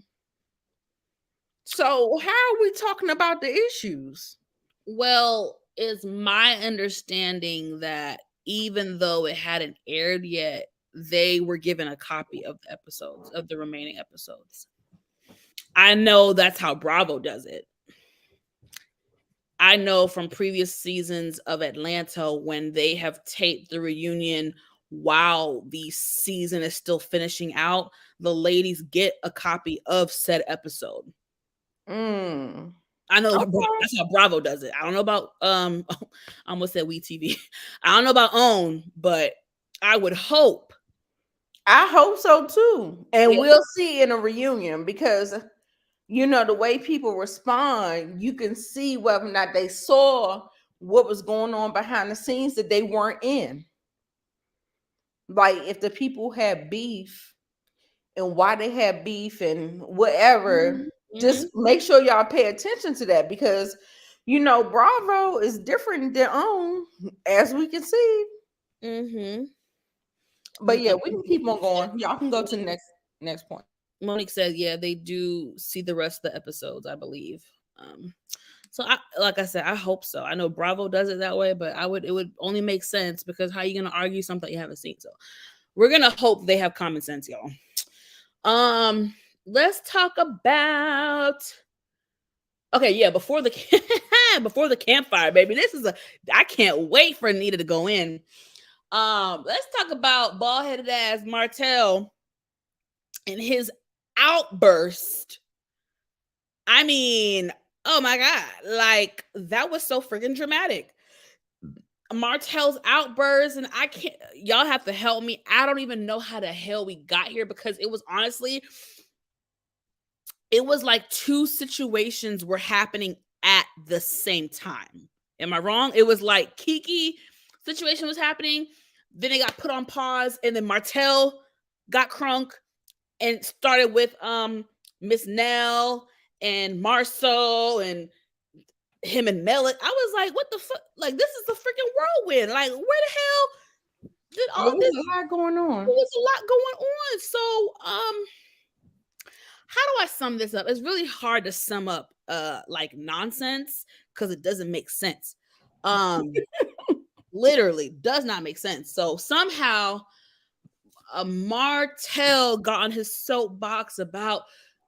Speaker 2: So how are we talking about the issues?
Speaker 1: Well, it's my understanding that even though it hadn't aired yet, they were given a copy of the episodes, of the remaining episodes. I know that's how Bravo does it. I know from previous seasons of Atlanta, when they have taped the reunion while the season is still finishing out, the ladies get a copy of said episode. I know that's how Bravo does it. I don't know about I almost said WeTV. I don't know about OWN, but I would hope.
Speaker 2: I hope so too. And we'll see in a reunion, because the way people respond, you can see whether or not they saw what was going on behind the scenes that they weren't in. Like if the people had beef and why they had beef and whatever, just make sure y'all pay attention to that, because Bravo is different than OWN, as we can see. But yeah, we can keep on going. Y'all can go to the next point.
Speaker 1: Monique said, yeah, they do see the rest of the episodes, I believe. So like I said, I hope so. I know Bravo does it that way, but it would only make sense, because how are you gonna argue something you haven't seen? So we're gonna hope they have common sense, y'all. Let's talk about before the campfire, baby. I can't wait for Anita to go in. Let's talk about bald-headed ass Martell and his outburst I mean, oh my God. Like, that was so freaking dramatic. Martell's outbursts, and I can't, y'all have to help me. I don't even know how the hell we got here because it was honestly, it was like two situations were happening at the same time. Am I wrong? It was like Kiki situation was happening, then it got put on pause, and then Martell got crunk and started with Miss Nell and Marceau and him and Melon. I was like, what the fuck? Like, this is a freaking whirlwind. Like, where the hell did
Speaker 2: There
Speaker 1: all
Speaker 2: was
Speaker 1: this?
Speaker 2: a lot going
Speaker 1: There
Speaker 2: on.
Speaker 1: was a lot going on. So, how do I sum this up? It's really hard to sum up like nonsense because it doesn't make sense. Literally does not make sense. So somehow Martell got on his soapbox about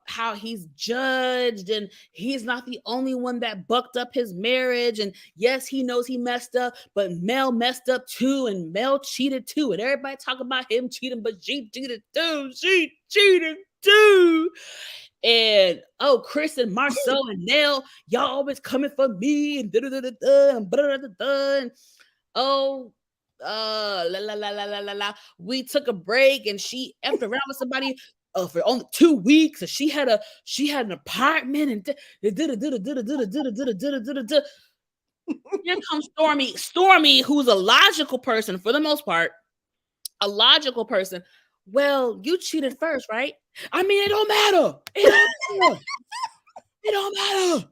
Speaker 1: how he's judged and he's not the only one that bucked up his marriage. And yes, he knows he messed up, but Mel messed up too, and Mel cheated too. And everybody talk about him cheating, but she cheated too. She cheated too. And oh, Chris and Marceau and Nell, y'all always coming for me and da da da da da and da da da da. And oh, la la la la la la la. We took a break and she effed around with somebody for only 2 weeks. And she had an apartment and here comes Stormy. Stormy, who's a logical person for the most part, a logical person. Well, you cheated first, right? I mean, it don't matter. It don't matter. It don't matter.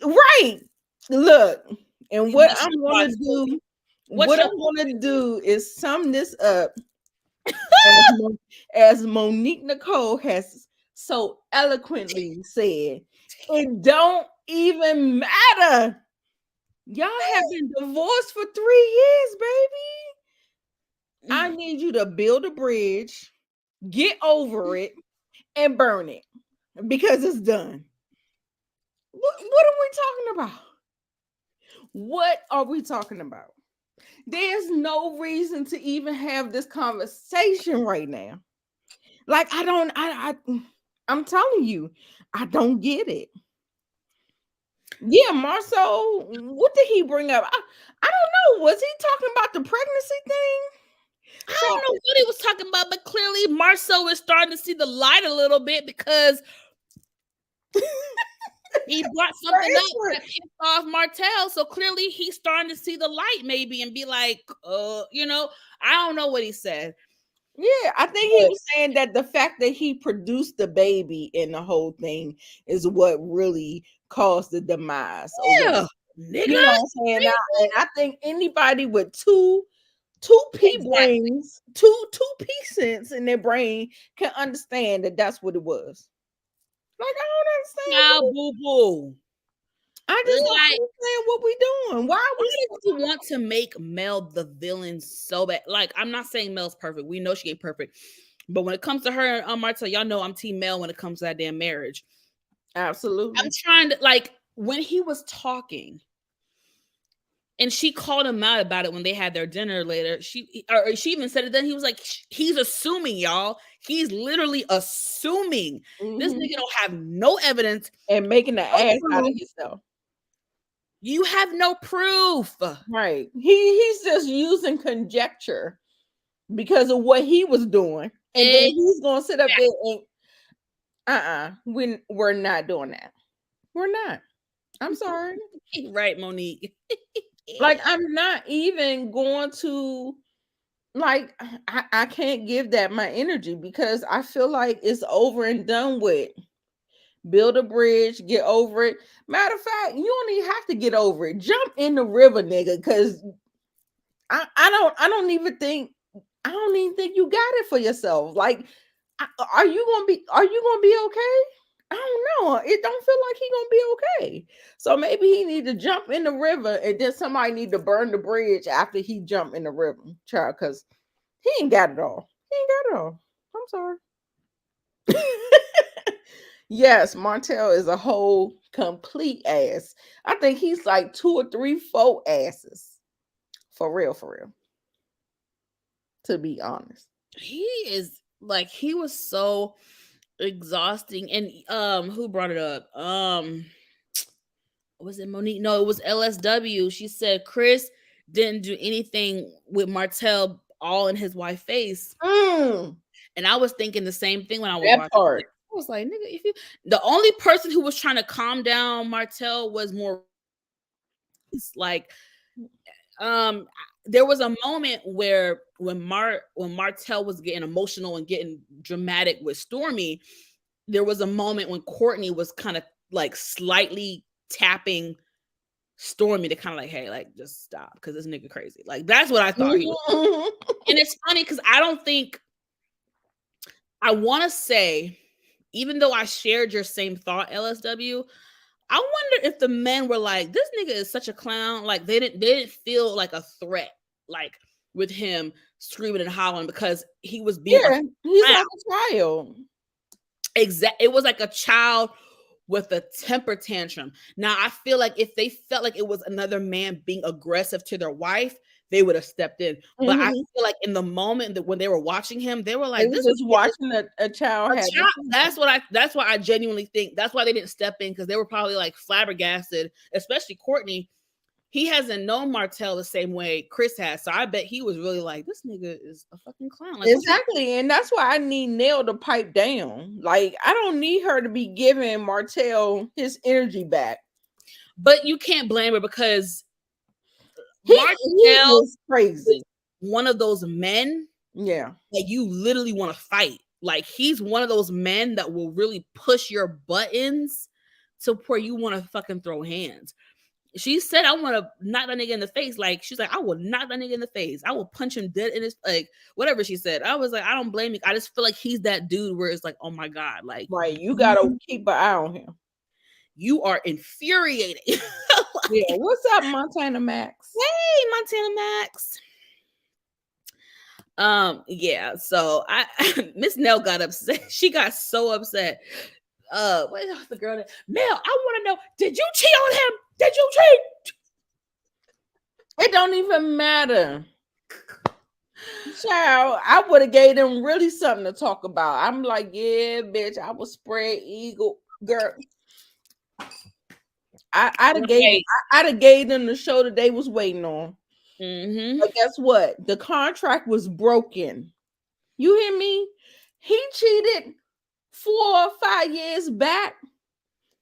Speaker 2: Right. Look, and what
Speaker 1: What's
Speaker 2: I'm
Speaker 1: your
Speaker 2: gonna
Speaker 1: thoughts,
Speaker 2: do,
Speaker 1: Sophie? What's
Speaker 2: what
Speaker 1: your
Speaker 2: I'm gonna do is sum this up as Monique Nicole has so eloquently said. It don't even matter. Y'all have been divorced for 3 years, baby. I need you to build a bridge, get over it, and burn it because it's done. What are we talking about? What are we talking about? There's no reason to even have this conversation right now. Like I'm telling you, I don't get it. Yeah, Marceau, what did he bring up? I don't know. Was he talking about the pregnancy thing?
Speaker 1: I don't know what he was talking about, but clearly Marceau is starting to see the light a little bit because he brought something up that pissed off Martell. So clearly he's starting to see the light, maybe, and be like, I don't know what he said.
Speaker 2: Yeah, I think he was saying that the fact that he produced the baby in the whole thing is what really caused the demise.
Speaker 1: Yeah, nigga.
Speaker 2: You know what I'm saying? And I think anybody with two pea brains, two pea cents in their brain can understand that that's what it was. Like, I don't understand.
Speaker 1: Now, boo boo.
Speaker 2: I just don't understand what we doing. Why are we
Speaker 1: you want to make Mel the villain so bad? Like, I'm not saying Mel's perfect. We know she ain't perfect. But when it comes to her and Martell, y'all know I'm team Mel when it comes to that damn marriage.
Speaker 2: Absolutely.
Speaker 1: I'm trying to, like, when he was talking and she called him out about it when they had their dinner later. She even said it then. He was like, he's assuming, y'all. He's literally assuming. This nigga don't have no evidence.
Speaker 2: And making the ass out of himself.
Speaker 1: You have no proof.
Speaker 2: Right. He's just using conjecture because of what he was doing. And then he's gonna sit up there and we're not doing that. We're not. I'm sorry.
Speaker 1: Right, Monique.
Speaker 2: Like, I'm not even going to, like, I can't give that my energy because I feel like it's over and done with. Build a bridge, get over it. Matter of fact, you don't even have to get over it. Jump in the river, nigga, because I don't even think you got it for yourself. Like, are you gonna be okay? I don't know. It don't feel like he gonna be okay. So maybe he need to jump in the river, and then somebody need to burn the bridge after he jump in the river, child, because he ain't got it all. He ain't got it all. I'm sorry. Yes, Martell is a whole complete ass. I think he's like 2 or 3, 4 asses. For real, for real. To be honest.
Speaker 1: He is like, he was so exhausting. And who brought it up? Was it Monique? No, it was LSW. She said Chris didn't do anything with Martell all in his wife's face.
Speaker 2: Mm,
Speaker 1: And I was thinking the same thing when I was
Speaker 2: that
Speaker 1: watching
Speaker 2: part.
Speaker 1: it. I was like, nigga, if you the only person who was trying to calm down Martell was more like there was a moment where when Martell was getting emotional and getting dramatic with Stormy, there was a moment when Courtney was kind of like slightly tapping Stormy to kind of like, hey, like just stop because this nigga crazy. Like that's what I thought he was. And it's funny because I don't think I want to say, even though I shared your same thought, LSW, I wonder if the men were like, this nigga is such a clown. Like they didn't feel like a threat, like with him screaming and hollering because he was being
Speaker 2: he's like a child.
Speaker 1: It was like a child with a temper tantrum. Now I feel like if they felt like it was another man being aggressive to their wife, they would have stepped in. But I feel like in the moment that when they were watching him, they were like,
Speaker 2: they was just watching a child.
Speaker 1: That's why I genuinely think that's why they didn't step in, because they were probably like flabbergasted, especially Courtney. He hasn't known Martell the same way Chris has. So I bet he was really like, this nigga is a fucking clown. Like,
Speaker 2: exactly. And that's why I need Nell to pipe down. Like, I don't need her to be giving Martell his energy back.
Speaker 1: But you can't blame her because
Speaker 2: Martell is crazy.
Speaker 1: One of those men, that you literally want to fight. Like he's one of those men that will really push your buttons to where you want to fucking throw hands. She said, I want to knock that nigga in the face. Like, she's like, I will knock that nigga in the face. I will punch him dead in his, like, whatever she said. I was like, I don't blame you. I just feel like he's that dude where it's like, oh my God. Like,
Speaker 2: right. You got to keep an eye on him.
Speaker 1: You are infuriating.
Speaker 2: Like, yeah. What's up, Montana Max?
Speaker 1: Hey, Montana Max. Yeah. So Miss Nell got upset. She got so upset. What was the girl that Mel? I want to know, did you cheat on him? Did you cheat?
Speaker 2: It don't even matter. Child, I would have gave them really something to talk about. I'm like, yeah, bitch, I was spread eagle, girl. I'd have gave them the show that they was waiting on. But guess what? The contract was broken. You hear me? He cheated 4 or 5 years back.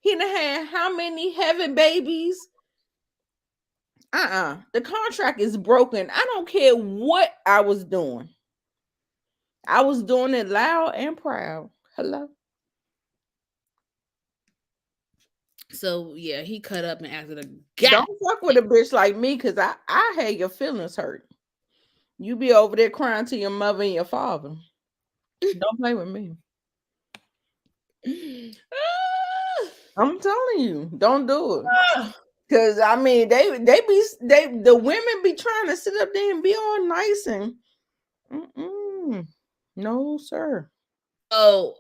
Speaker 2: He done had how many heaven babies? The contract is broken. I don't care what I was doing. I was doing it loud and proud. Hello.
Speaker 1: So yeah, he cut up and acted a
Speaker 2: guy. Don't fuck with a bitch like me, because I had your feelings hurt. You be over there crying to your mother and your father. Don't play with me. I'm telling you, don't do it. Because I mean, the women be trying to sit up there and be all nice and no, sir.
Speaker 1: Oh,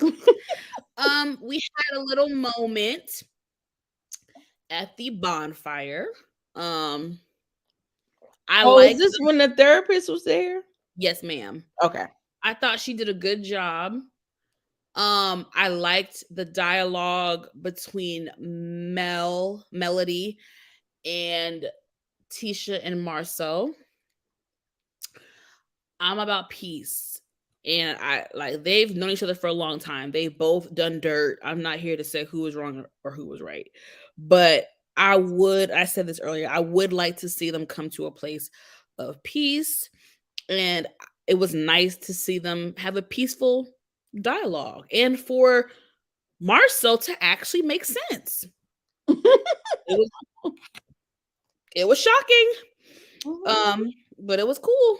Speaker 1: we had a little moment at the bonfire.
Speaker 2: Is this when the therapist was there?
Speaker 1: Yes, ma'am.
Speaker 2: Okay.
Speaker 1: I thought she did a good job. I liked the dialogue between Melody and Tisha and Marceau. I'm about peace. And I like they've known each other for a long time. They've both done dirt. I'm not here to say who was wrong or who was right. But I said this earlier, I would like to see them come to a place of peace. And it was nice to see them have a peaceful dialogue and for Marceau to actually make sense. It was shocking. But it was cool.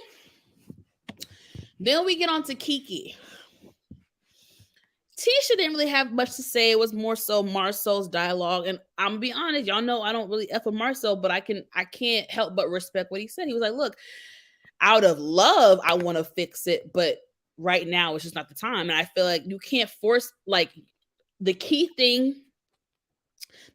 Speaker 1: Then we get on to Kiki. Tisha didn't really have much to say. It was more so Marceau's dialogue. And I'm gonna be honest, y'all know I don't really F with Marceau, but I can't help but respect what he said. He was like, look, out of love, I want to fix it, but right now it's just not the time. And I feel like you can't force, like, the key thing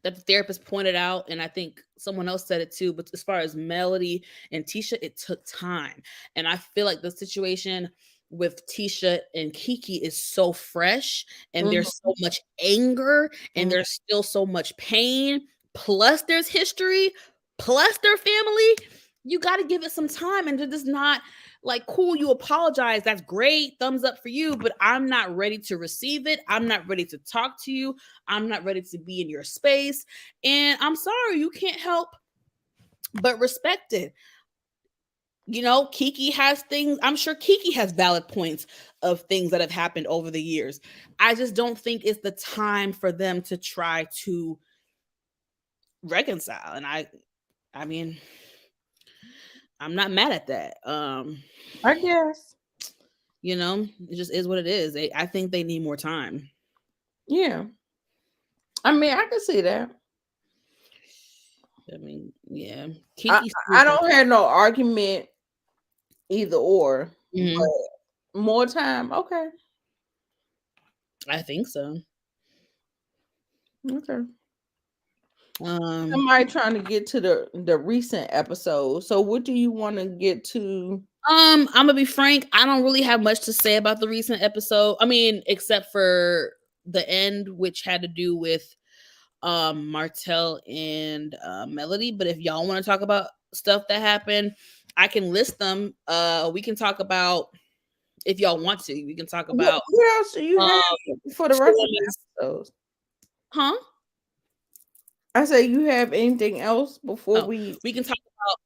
Speaker 1: that the therapist pointed out, and I think someone else said it too, but as far as Melody and Tisha, it took time. And I feel like the situation with Tisha and Kiki is so fresh, and
Speaker 2: Mhm.
Speaker 1: there's so much anger, and
Speaker 2: Mhm.
Speaker 1: there's still so much pain, plus there's history, plus their family. You got to give it some time, and it is not like, cool, you apologize, that's great, thumbs up for you, but I'm not ready to receive it. I'm not ready to talk to you. I'm not ready to be in your space, and I'm sorry, you can't help but respect it. You know, Kiki has things, I'm sure Kiki has valid points of things that have happened over the years. I just don't think it's the time for them to try to reconcile. And I mean, I'm not mad at that.
Speaker 2: I guess.
Speaker 1: You know, it just is what it is. I think they need more time.
Speaker 2: Yeah. I mean, I can see that.
Speaker 1: I mean, yeah.
Speaker 2: I,
Speaker 1: Kiki
Speaker 2: I don't have no argument either or,
Speaker 1: Mhm.
Speaker 2: but more time, okay.
Speaker 1: I think so.
Speaker 2: Okay.
Speaker 1: Um
Speaker 2: Somebody trying to get to the recent episode. So what do you want to get to?
Speaker 1: I'm gonna be frank. I don't really have much to say about the recent episode. I mean, except for the end, which had to do with Martell and Melody. But if y'all want to talk about stuff that happened, I can list them. We can talk about, if y'all want to. We can talk about
Speaker 2: What else do you have for the rest of the episodes?
Speaker 1: Huh?
Speaker 2: I say, you have anything else before
Speaker 1: We can talk about.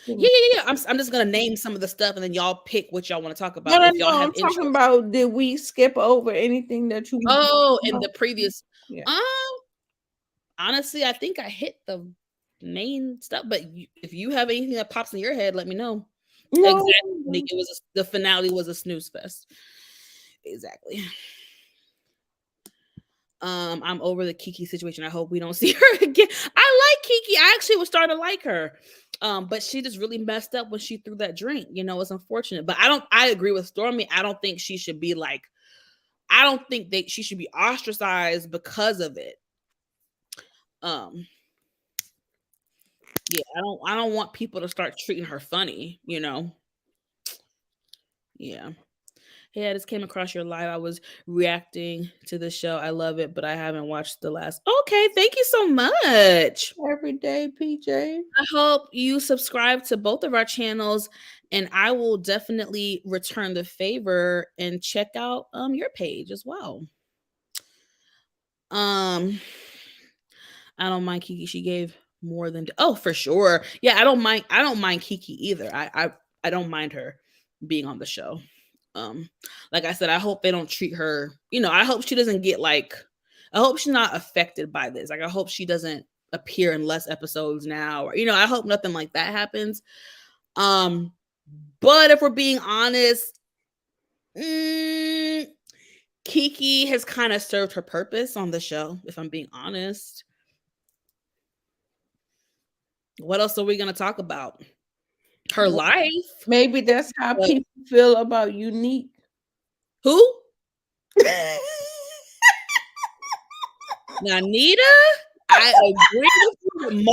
Speaker 2: Yeah.
Speaker 1: Yeah. I'm just gonna name some of the stuff, and then y'all pick what y'all want to talk about.
Speaker 2: No,
Speaker 1: If y'all have
Speaker 2: I'm talking about, did we skip over anything that you?
Speaker 1: in the previous.
Speaker 2: Yeah.
Speaker 1: Honestly, I think I hit the main stuff. But if you have anything that pops in your head, let me know.
Speaker 2: No.
Speaker 1: Exactly. It was the finale was a snooze fest. Exactly. I'm over the Kiki situation. I hope we don't see her again. I like Kiki. I actually was starting to like her. But she just really messed up when she threw that drink. You know, it's unfortunate. But I agree with Stormy. I don't think she should be like, I don't think that she should be ostracized because of it. Yeah, I don't want people to start treating her funny, you know. Yeah. Hey, I just came across your live. I was reacting to the show. I love it, but I haven't watched the last. Okay, thank you so much.
Speaker 2: Every day, PJ.
Speaker 1: I hope you subscribe to both of our channels, and I will definitely return the favor and check out your page as well. I don't mind Kiki. She gave more than for sure. Yeah, I don't mind Kiki either. I don't mind her being on the show. Like I said, I hope they don't treat her, you know, I hope she doesn't get like, I hope she's not affected by this. Like, I hope she doesn't appear in less episodes now, or, you know, I hope nothing like that happens. But if we're being honest, Kiki has kind of served her purpose on the show, if I'm being honest. What else are we going to talk about? Her life.
Speaker 2: Maybe that's how people feel about Unique.
Speaker 1: Who? Now, Nita, I agree with you.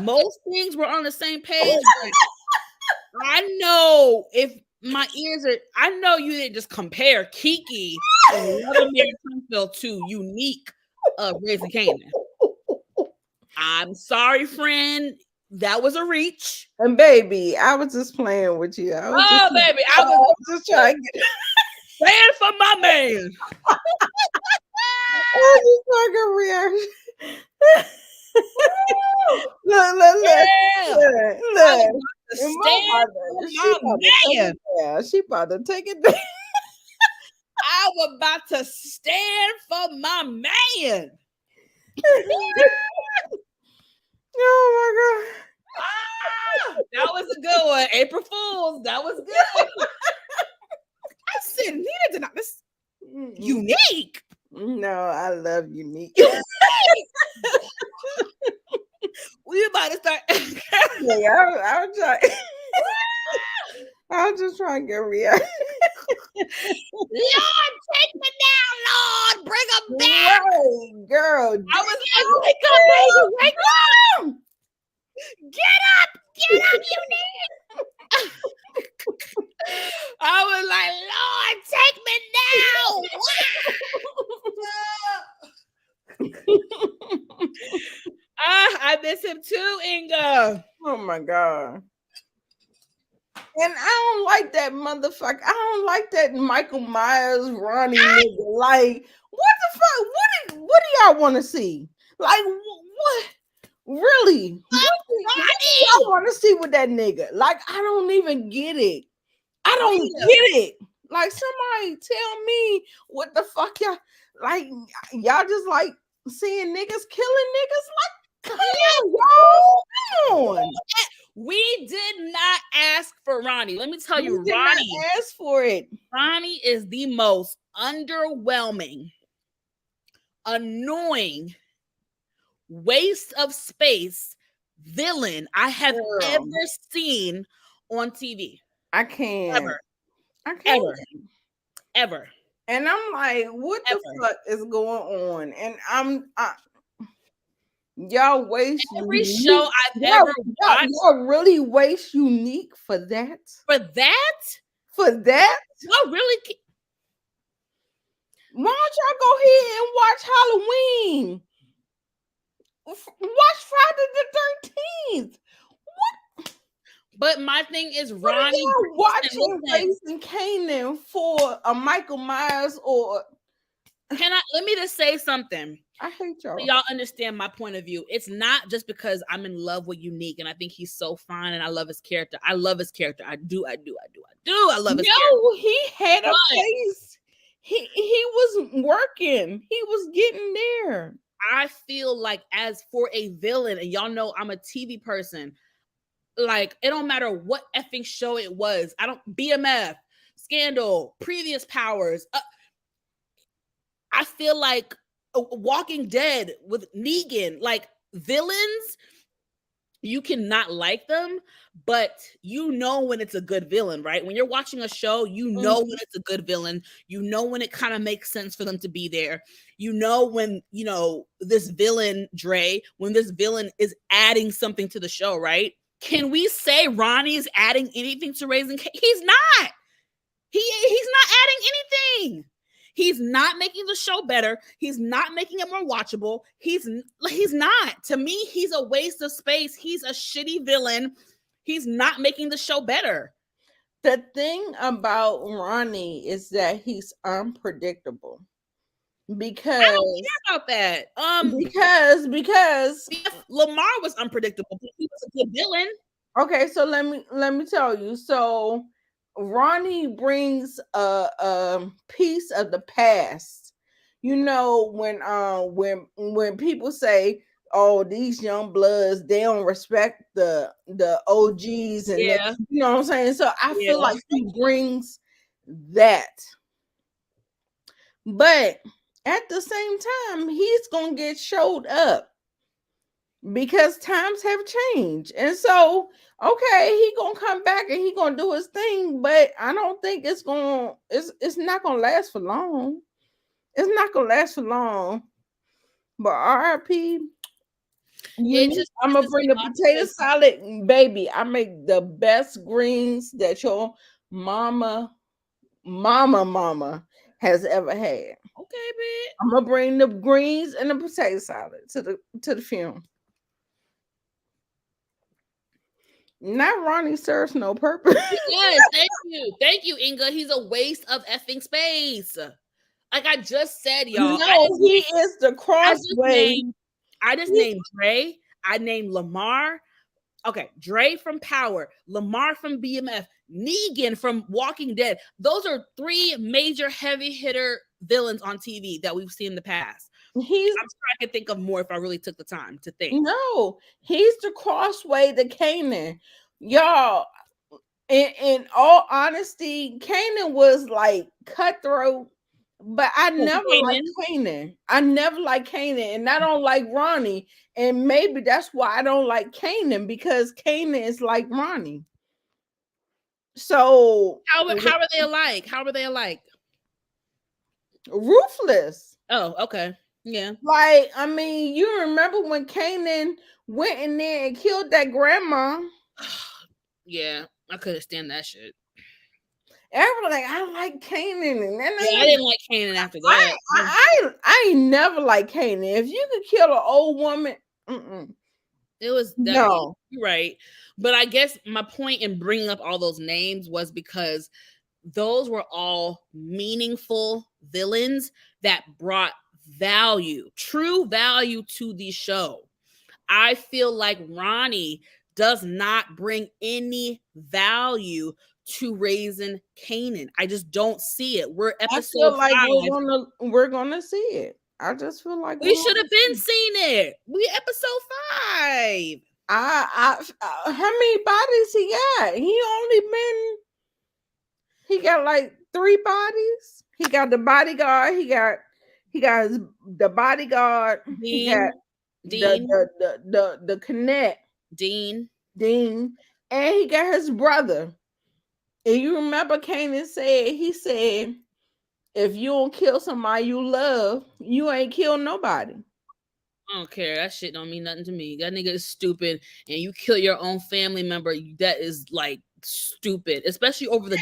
Speaker 1: Most things we're on the same page. I know if my ears are, I know you didn't just compare Kiki and Mary Tunfield to Unique Raising Kanan. I'm sorry, friend. That was a reach.
Speaker 2: And baby, I was just playing with you.
Speaker 1: I was
Speaker 2: just trying to get
Speaker 1: stand for my man.
Speaker 2: I was just trying to get reaction. Look. She about to take it down.
Speaker 1: I was about to stand for my man.
Speaker 2: Oh my
Speaker 1: God. That was a good one. April Fools. That was good. I said, Nita did not miss Unique.
Speaker 2: No, I love Unique.
Speaker 1: We about to start.
Speaker 2: I was trying. I was just trying to get reaction.
Speaker 1: Lord, take me down, Lord. Bring them back.
Speaker 2: Right, girl.
Speaker 1: I was like, wake up, baby. Wake up. Get up. Get up, Unique. I was like, Lord, take me now. I miss him too, Inga.
Speaker 2: Oh my God. And I don't like that motherfucker. I don't like that Michael Myers Ronnie nigga. Like, what the fuck? What do y'all want to see? Like, what? Really? What do y'all want to see with that nigga? Like, I don't even get it. I don't get it. Like, somebody tell me what the fuck y'all like. Y'all just like seeing niggas killing niggas. Like, come on, y'all. Come on.
Speaker 1: We did not ask for Ronnie. Let me tell you,
Speaker 2: We did
Speaker 1: Ronnie.
Speaker 2: not ask for it.
Speaker 1: Ronnie is the most underwhelming, annoying, waste of space villain I have ever seen on TV.
Speaker 2: I can't.
Speaker 1: Ever.
Speaker 2: I can't.
Speaker 1: Ever.
Speaker 2: And I'm like, what the fuck is going on? And y'all waste
Speaker 1: every show I've ever watched.
Speaker 2: Y'all really waste Unique for that?
Speaker 1: For that?
Speaker 2: For that?
Speaker 1: Y'all really?
Speaker 2: Why don't y'all go ahead and watch Halloween? Watch Friday the 13th. What?
Speaker 1: But my thing is, Ronnie
Speaker 2: watching Raising Kanan for a Michael Myers or.
Speaker 1: Let me just say something.
Speaker 2: I hate y'all.
Speaker 1: So y'all understand my point of view. It's not just because I'm in love with Unique and I think he's so fine and I love his character. I love his character. I do. I love his character.
Speaker 2: No, he had a face. He was working. He was getting there.
Speaker 1: I feel like as for a villain, and y'all know I'm a TV person, like it don't matter what effing show it was. I don't BMF, Scandal, Previous Powers. I feel like Walking Dead with Negan, like villains, you cannot like them, but you know when it's a good villain, right? When you're watching a show, you know when it's a good villain. You know when it kind of makes sense for them to be there. You know when, this villain, Dre, when this villain is adding something to the show, right? Can we say Ronnie is adding anything to Raising Kanan? He's not. He's not adding anything. He's not making the show better. He's not making it more watchable. He's not. To me, he's a waste of space. He's a shitty villain. He's not making the show better.
Speaker 2: The thing about Ronnie is that he's unpredictable. Because I
Speaker 1: don't care about that.
Speaker 2: Because
Speaker 1: Lamar was unpredictable, but he was a good villain.
Speaker 2: Okay, so let me tell you. So Ronnie brings a piece of the past. When people say, "Oh, these young bloods, they don't respect the OGs," and you know what I'm saying. So I feel like he brings that, but at the same time, he's gonna get showed up because times have changed, and so. Okay, he gonna come back and he gonna do his thing, but I don't think it's not gonna last for long. It's not gonna last for long. But RIP, I'm gonna bring the potato salad, baby. I make the best greens that your mama has ever had.
Speaker 1: Okay, bitch.
Speaker 2: I'm gonna bring the greens and the potato salad to the funeral. Not Ronnie serves no purpose.
Speaker 1: Yes, thank you, Inga. He's a waste of effing space. Like I just said, y'all.
Speaker 2: No, he is the crossway.
Speaker 1: I just named Dre. I named Lamar. Okay, Dre from Power, Lamar from BMF, Negan from Walking Dead. Those are three major heavy hitter villains on TV that we've seen in the past. I'm sure I could think of more if I really took the time to think.
Speaker 2: No, he's the crossway to Kanan. Y'all, in all honesty, Kanan was like cutthroat, but I never liked Kanan. I never liked Kanan, and I don't like Ronnie. And maybe that's why I don't like Kanan, because Kanan is like Ronnie. So
Speaker 1: how are they alike? How are they alike?
Speaker 2: Ruthless.
Speaker 1: Oh, okay. Yeah.
Speaker 2: Like, I mean, you remember when Kanan went in there and killed that grandma?
Speaker 1: Yeah, I couldn't stand that shit.
Speaker 2: Everybody like, I like Kanan, and then
Speaker 1: Yeah, I didn't like Kanan after that.
Speaker 2: I ain't never like Kanan. If you could kill an old woman,
Speaker 1: it was definitely
Speaker 2: no.
Speaker 1: right. But I guess my point in bringing up all those names was because those were all meaningful villains that brought value, true value to the show. I feel like Ronnie does not bring any value to raising Kanan. I just don't see it. We're
Speaker 2: I
Speaker 1: episode
Speaker 2: feel like
Speaker 1: 5.
Speaker 2: we're gonna see it. I just feel like
Speaker 1: We should have been seeing it. We episode 5.
Speaker 2: How many bodies he got? He got like 3 bodies. He got the bodyguard. He got the bodyguard.
Speaker 1: Dean,
Speaker 2: he got
Speaker 1: Dean,
Speaker 2: the connect.
Speaker 1: Dean,
Speaker 2: and he got his brother. And you remember Kanan said, if you don't kill somebody you love, you ain't kill nobody.
Speaker 1: I don't care. That shit don't mean nothing to me. That nigga is stupid, and you kill your own family member. That is like stupid, especially over the.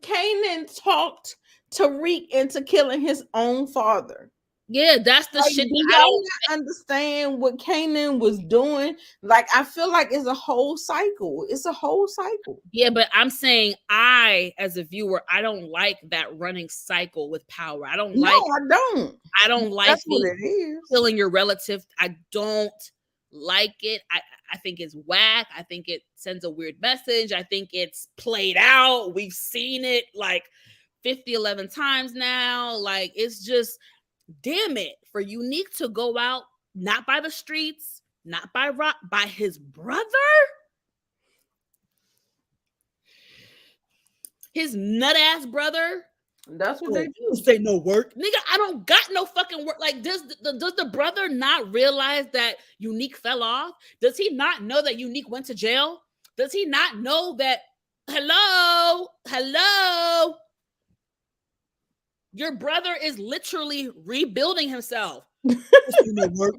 Speaker 2: Kanan talked Tariq into killing his own father.
Speaker 1: Yeah, that's the shit.
Speaker 2: Do y'all not understand what Kanan was doing? Like, I feel like it's a whole cycle. It's a whole cycle.
Speaker 1: Yeah, but I'm saying I, as a viewer, I don't like that running cycle with power. I don't like.
Speaker 2: I don't
Speaker 1: like.
Speaker 2: That's what it is.
Speaker 1: Killing your relative. I don't like it. I think it's whack. I think it sends a weird message. I think it's played out. We've seen it like 11 times now. Like, it's just. Damn it, for Unique to go out not by the streets, not by his brother, his nut ass brother.
Speaker 2: That's what they do.
Speaker 1: This ain't no work, nigga. I don't got no fucking work. Like, does the brother not realize that Unique fell off? Does he not know that Unique went to jail? Does he not know that? Hello. Your brother is literally rebuilding himself. This ain't no work.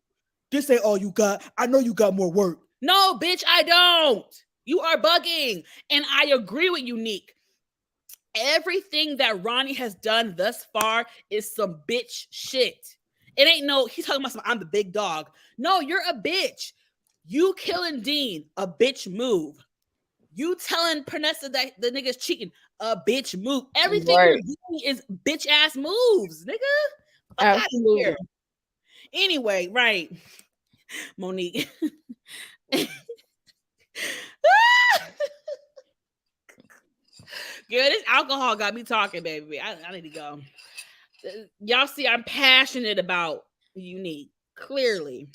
Speaker 1: This ain't all you got. I know you got more work. No, bitch, I don't. You are bugging. And I agree with Unique. Everything that Ronnie has done thus far is some bitch shit. It ain't no, he's talking about some, I'm the big dog. No, you're a bitch. You killing Dean, a bitch move. You telling Pernessa that the nigga's cheating, a bitch move. Everything you're doing is bitch ass moves, nigga. Fuck out of here. Anyway, right. Monique. Girl, this alcohol got me talking, baby. I need to go. Y'all see, I'm passionate about Unique. Clearly.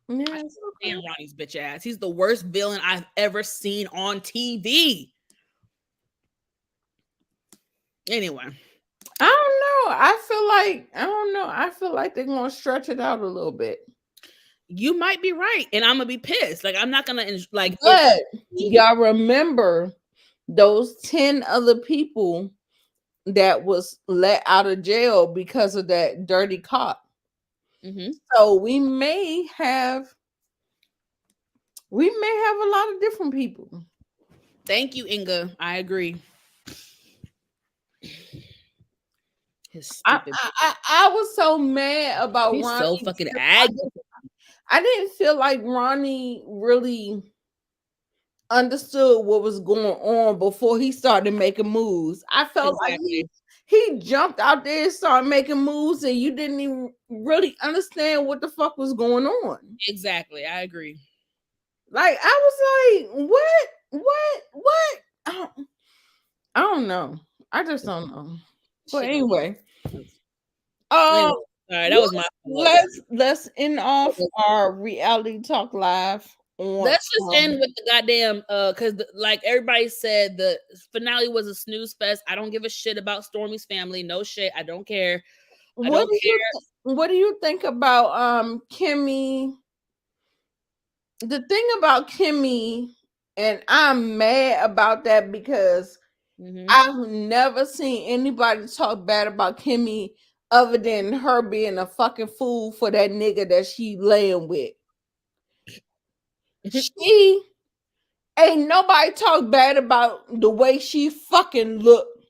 Speaker 2: Yes.
Speaker 1: And Ronnie's bitch ass. He's the worst villain I've ever seen on TV. Anyway.
Speaker 2: I don't know. I feel like they're gonna stretch it out a little bit.
Speaker 1: You might be right, and I'm gonna be pissed. Like, I'm not gonna like.
Speaker 2: But y'all remember those 10 other people that was let out of jail because of that dirty cop.
Speaker 1: Mm-hmm.
Speaker 2: So we may have a lot of different people.
Speaker 1: Thank you, Inga. I agree.
Speaker 2: I was so mad about
Speaker 1: He's
Speaker 2: Ronnie.
Speaker 1: So fucking angry.
Speaker 2: I didn't feel like Ronnie really understood what was going on before he started making moves. I felt like he jumped out there and started making moves, and you didn't even really understand what the fuck was going on.
Speaker 1: Exactly, I agree.
Speaker 2: Like, I was like, what? I don't know. I just don't know. But anyway,
Speaker 1: all right, that was my fault.
Speaker 2: Let's end off our reality talk live.
Speaker 1: Let's just end with the goddamn because like everybody said, the finale was a snooze fest. I don't give a shit about Stormy's family. No shit. I don't care.
Speaker 2: What do you think about Kimmy? The thing about Kimmy, and I'm mad about that because I've never seen anybody talk bad about Kimmy other than her being a fucking fool for that nigga that she laying with. Ain't nobody talk bad about the way she fucking looked.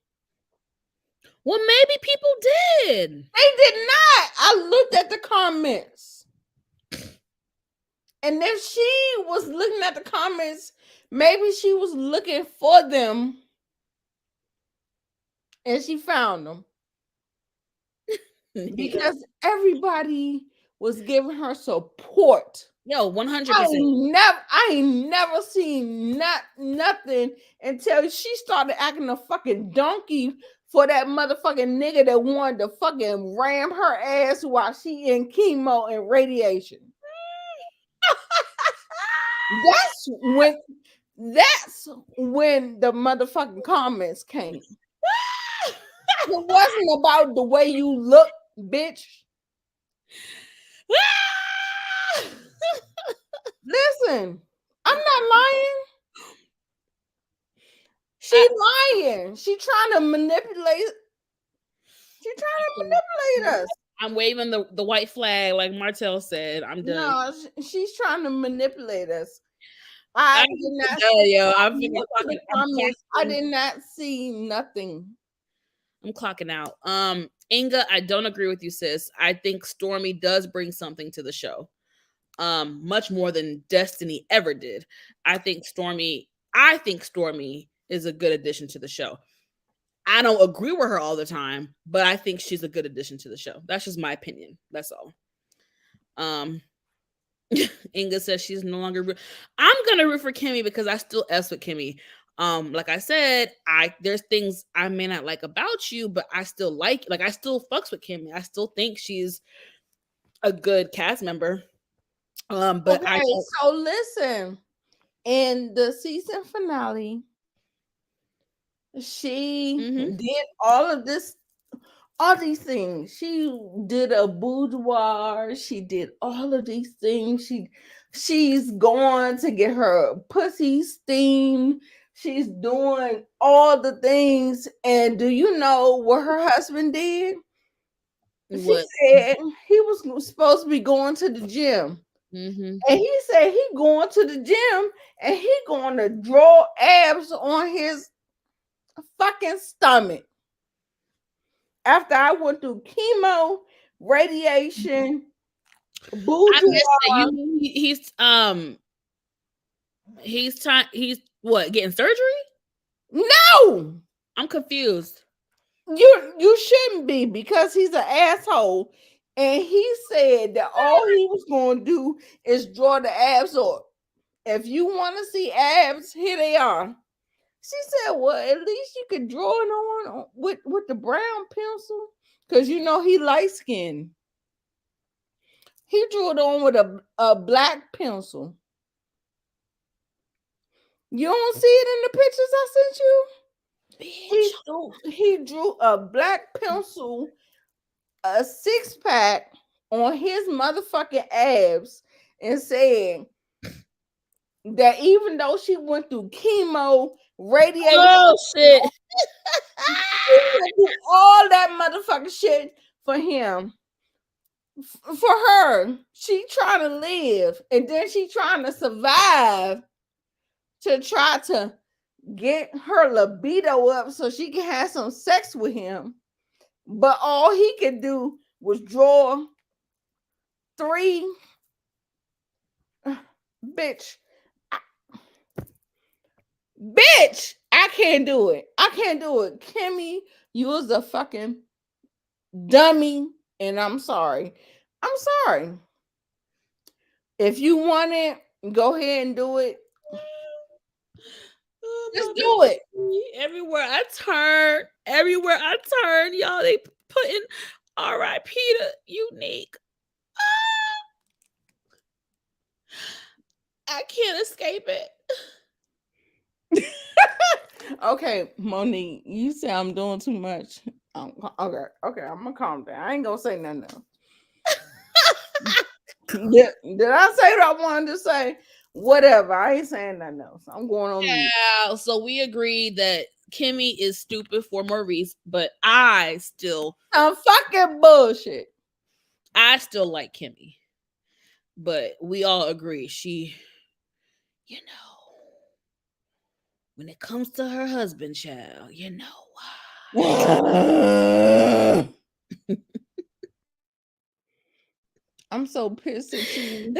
Speaker 1: Well, maybe people did.
Speaker 2: They did not. I looked at the comments. And if she was looking at the comments, maybe she was looking for them and she found them. Because everybody was giving her support.
Speaker 1: Yo, 100%.
Speaker 2: I ain't never seen nothing until she started acting a fucking donkey for that motherfucking nigga that wanted to fucking ram her ass while she in chemo and radiation. That's when the motherfucking comments came. It wasn't about the way you look, bitch. Listen, I'm not lying. She lying. She trying to manipulate. She trying to manipulate us.
Speaker 1: I'm waving the white flag, like Martell said. I'm done.
Speaker 2: No, she's trying to manipulate us. I did not. I did not see nothing.
Speaker 1: I'm clocking out. Inga, I don't agree with you, sis. I think Stormy does bring something to the show. Much more than Destiny ever did. I think Stormy is a good addition to the show. I don't agree with her all the time, but I think she's a good addition to the show. That's just my opinion. That's all. Inga says she's no longer. I'm gonna root for Kimmy because I still S with Kimmy. Like I said, there's things I may not like about you, but I still I still fucks with Kimmy. I still think she's a good cast member. But
Speaker 2: okay, so listen, in the season finale, she did all these things. She did a boudoir. She did all of these things. She's going to get her pussy steamed. She's doing all the things. And do you know what her husband did? She said he was supposed to be going to the gym. And he said he going to the gym and he going to draw abs on his fucking stomach. After I went through chemo, radiation, boudoir.
Speaker 1: He's what, getting surgery?
Speaker 2: No,
Speaker 1: I'm confused.
Speaker 2: You shouldn't be, because he's an asshole. And he said that all he was going to do is draw the abs up. If you want to see abs, here they are. She said, well, at least you could draw it on with the brown pencil, because you know he light skinned. He drew it on with a black pencil. You don't see it in the pictures I sent you? He drew a black pencil, a 6-pack on his motherfucking abs, and said that even though she went through chemo, radiation,
Speaker 1: shit,
Speaker 2: do all that motherfucking shit for him, for her. She trying to live, and then she trying to survive to try to get her libido up so she can have some sex with him. But all he could do was draw 3. Bitch, I can't do it. I can't do it. Kimmy, you was a fucking dummy, and I'm sorry. I'm sorry. If you want it, go ahead and do it. Just do it.
Speaker 1: Everywhere I turn, y'all, they putting R.I.P. to Unique. I can't escape it.
Speaker 2: Okay, Monique, you say I'm doing too much. Okay, I'm gonna calm down. I ain't gonna say nothing else. Did I say what I wanted to say? Whatever. I ain't saying nothing else. I'm going on.
Speaker 1: Yeah, so we agreed that Kimmy is stupid for Maurice, but I'm
Speaker 2: fucking bullshit.
Speaker 1: I still like Kimmy, but we all agree she, when it comes to her husband, child, you know.
Speaker 2: I'm so pissed at you.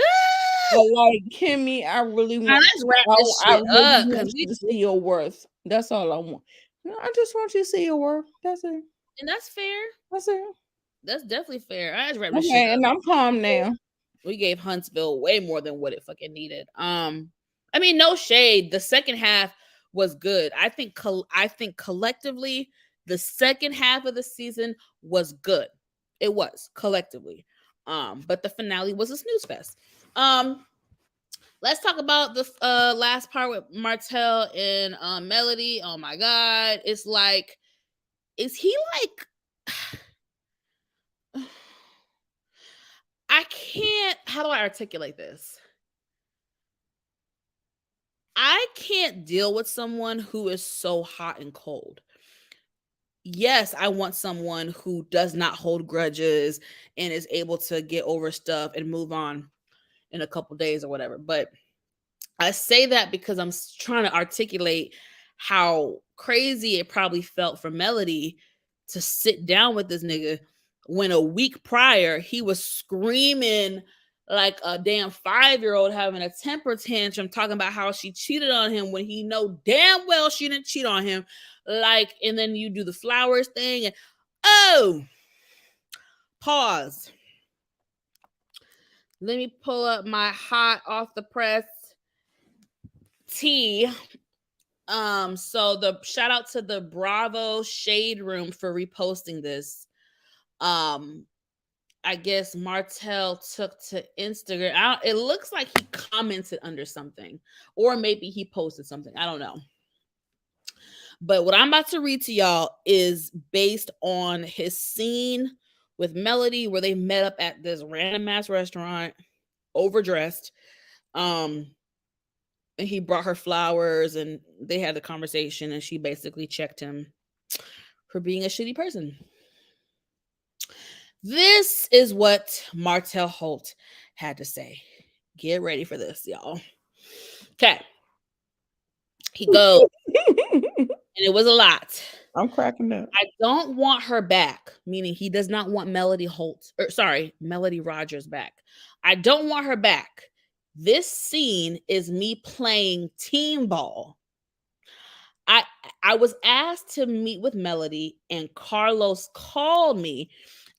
Speaker 2: I like Kimmy. I really
Speaker 1: Now,
Speaker 2: want.
Speaker 1: let's wrap this
Speaker 2: I
Speaker 1: shit
Speaker 2: really
Speaker 1: up
Speaker 2: want
Speaker 1: because
Speaker 2: you to see your worth. That's all I want. I just want you to see your worth. That's it.
Speaker 1: and that's fair.
Speaker 2: That's it.
Speaker 1: That's definitely fair. I just wrap this shit
Speaker 2: Okay,
Speaker 1: up.
Speaker 2: and I'm calm now.
Speaker 1: We gave Huntsville way more than what it fucking needed. I mean, no shade. The second half was good. I think collectively, the second half of the season was good. It was collectively. But the finale was a snooze fest. Let's talk about the last part with Martell and Melody. Oh my god, it's like, is he like? I can't. How do I articulate this? I can't deal with someone who is so hot and cold. Yes, I want someone who does not hold grudges and is able to get over stuff and move on in a couple days or whatever. But I say that because I'm trying to articulate how crazy it probably felt for Melody to sit down with this nigga when a week prior he was screaming like a damn 5-year-old having a temper tantrum talking about how she cheated on him when he know damn well she didn't cheat on him. Like, and then you do the flowers thing and pause. Let me pull up my hot off the press tea. So the shout out to the Bravo Shade Room for reposting this. I guess Martell took to Instagram. It looks like he commented under something, or maybe he posted something. I don't know. But what I'm about to read to y'all is based on his scene with Melody, where they met up at this random ass restaurant, overdressed. And he brought her flowers and they had the conversation, and she basically checked him for being a shitty person. This is what Martell Holt had to say. Get ready for this, y'all. Okay. He goes, and it was a lot.
Speaker 2: I'm cracking up.
Speaker 1: I don't want her back, meaning he does not want Melody Rogers back. I don't want her back. This scene is me playing team ball. I was asked to meet with Melody, and Carlos called me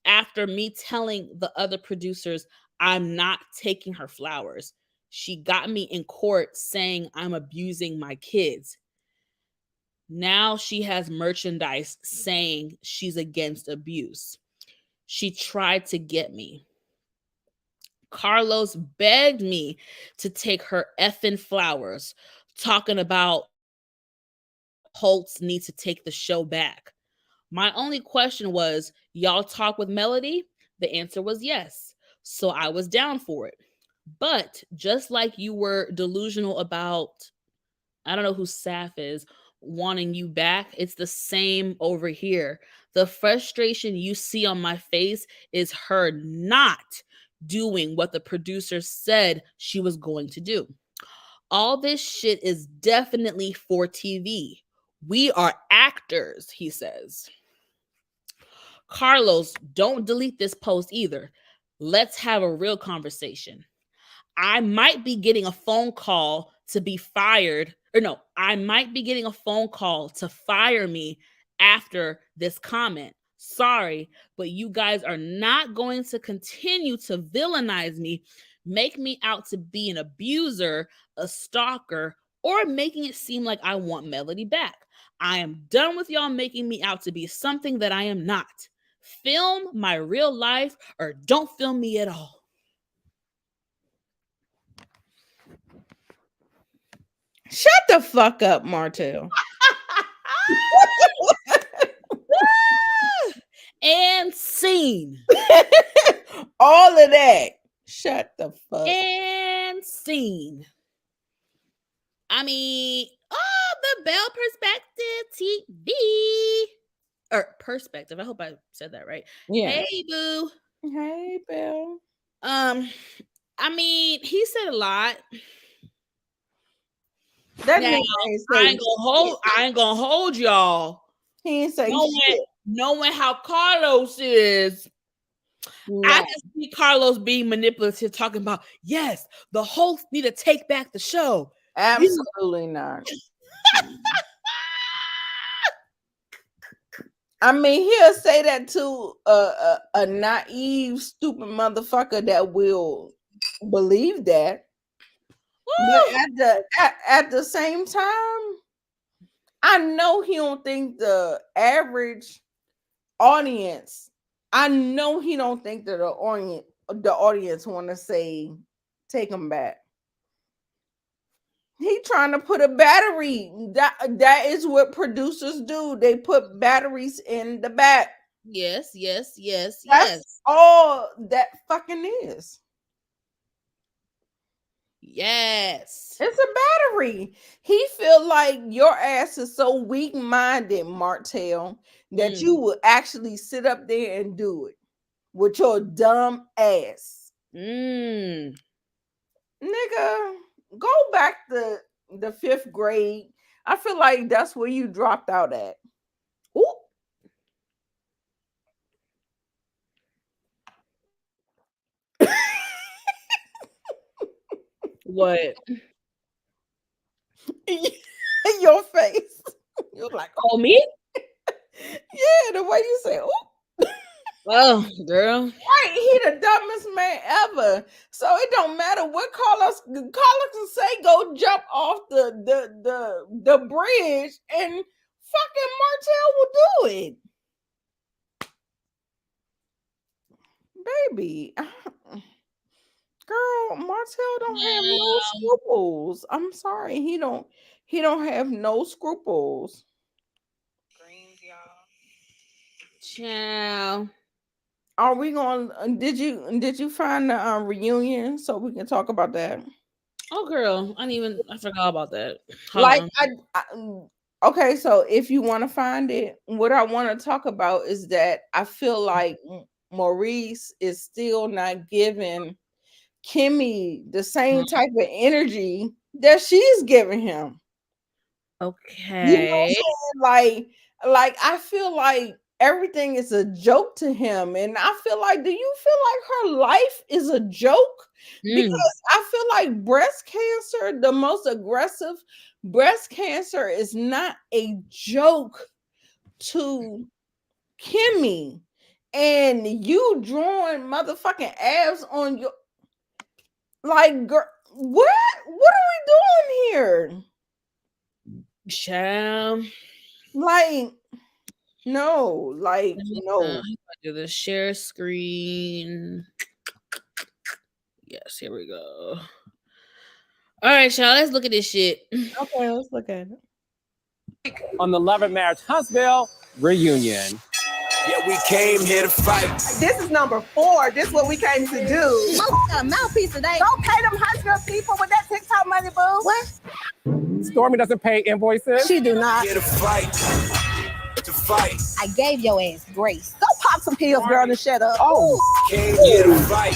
Speaker 1: after me telling the other producers I'm not taking her flowers. She got me in court saying I'm abusing my kids. Now she has merchandise saying she's against abuse. She tried to get me. Carlos begged me to take her effing flowers, talking about Holtz needs to take the show back. My only question was, y'all talk with Melody? The answer was yes. So I was down for it. But just like you were delusional about, I don't know who Saf is, wanting you back, it's the same over here. The frustration you see on my face is her not doing what the producer said she was going to do. All this shit is definitely for TV. We are actors, he says. Carlos, don't delete this post either. Let's have a real conversation. I might be getting a phone call to be fired. Or no, I might be getting a phone call to fire me after this comment. Sorry, but you guys are not going to continue to villainize me, make me out to be an abuser, a stalker, or making it seem like I want Melody back. I am done with y'all making me out to be something that I am not. Film my real life or don't film me at all.
Speaker 2: Shut the fuck up, Martell.
Speaker 1: And scene.
Speaker 2: All of that. Shut the fuck.
Speaker 1: And scene. I mean, the Bell Perspective TV. Or Perspective. I hope I said that right.
Speaker 2: Yeah.
Speaker 1: Hey, boo.
Speaker 2: Hey, Bell.
Speaker 1: I mean, he said a lot.
Speaker 2: That
Speaker 1: Now,
Speaker 2: nigga ain't say
Speaker 1: I ain't gonna hold y'all.
Speaker 2: He ain't say shit.
Speaker 1: Knowing how Carlos is, I can see Carlos being manipulative, talking about, yes, the hosts need to take back the show.
Speaker 2: Absolutely not. I mean, he'll say that to a naive, stupid motherfucker that will believe that. But at the same time, I know he don't think the average audience. I know he don't think that the audience want to say take him back. He trying to put a battery. That is what producers do. They put batteries in the back.
Speaker 1: Yes.
Speaker 2: That's all that fucking is.
Speaker 1: Yes.
Speaker 2: It's a battery. He feel like your ass is so weak-minded, Martell, that you will actually sit up there and do it with your dumb ass. Nigga, go back to the 5th grade. I feel like that's where you dropped out at. Ooh.
Speaker 1: What?
Speaker 2: Your face. You're like,
Speaker 1: oh, me?
Speaker 2: Yeah, the way you say, oh.
Speaker 1: Oh, girl.
Speaker 2: Right, he the dumbest man ever. So it don't matter what Carlos can say, go jump off the bridge, and fucking Martell will do it. Baby. Girl, Martell don't have no scruples. I'm sorry. He don't have no scruples.
Speaker 1: Ciao.
Speaker 2: Are we going did you find the reunion so we can talk about that?
Speaker 1: Oh girl, I forgot about that.
Speaker 2: Like okay, so if you want to find it, what I want to talk about is that I feel like Maurice is still not giving Kimmy the same type of energy that she's giving him.
Speaker 1: Okay.
Speaker 2: You know what I'm saying? Like I feel like everything is a joke to him. And I feel like, do you feel like her life is a joke? Because I feel like breast cancer, the most aggressive breast cancer, is not a joke to Kimmy. And you drawing motherfucking abs on your, like, girl, what are we doing here?
Speaker 1: Child.
Speaker 2: Like, no, like, no.
Speaker 1: Do the share screen. Yes, here we go. All right, y'all, let's look at this shit.
Speaker 2: Okay, let's look at it.
Speaker 3: On the Love and Marriage Huntsville reunion.
Speaker 4: Yeah, we came here to fight.
Speaker 5: This is number 4. This is what we came to do.
Speaker 6: A mouthpiece today.
Speaker 5: Don't pay them Huntsville people with that TikTok money, boo.
Speaker 6: What?
Speaker 3: Stormy doesn't pay invoices.
Speaker 5: She do not.
Speaker 4: Here to fight. To fight.
Speaker 6: I gave your ass grace.
Speaker 5: Go pop some pills, girl, and shut up.
Speaker 3: Oh.
Speaker 4: Came here to fight.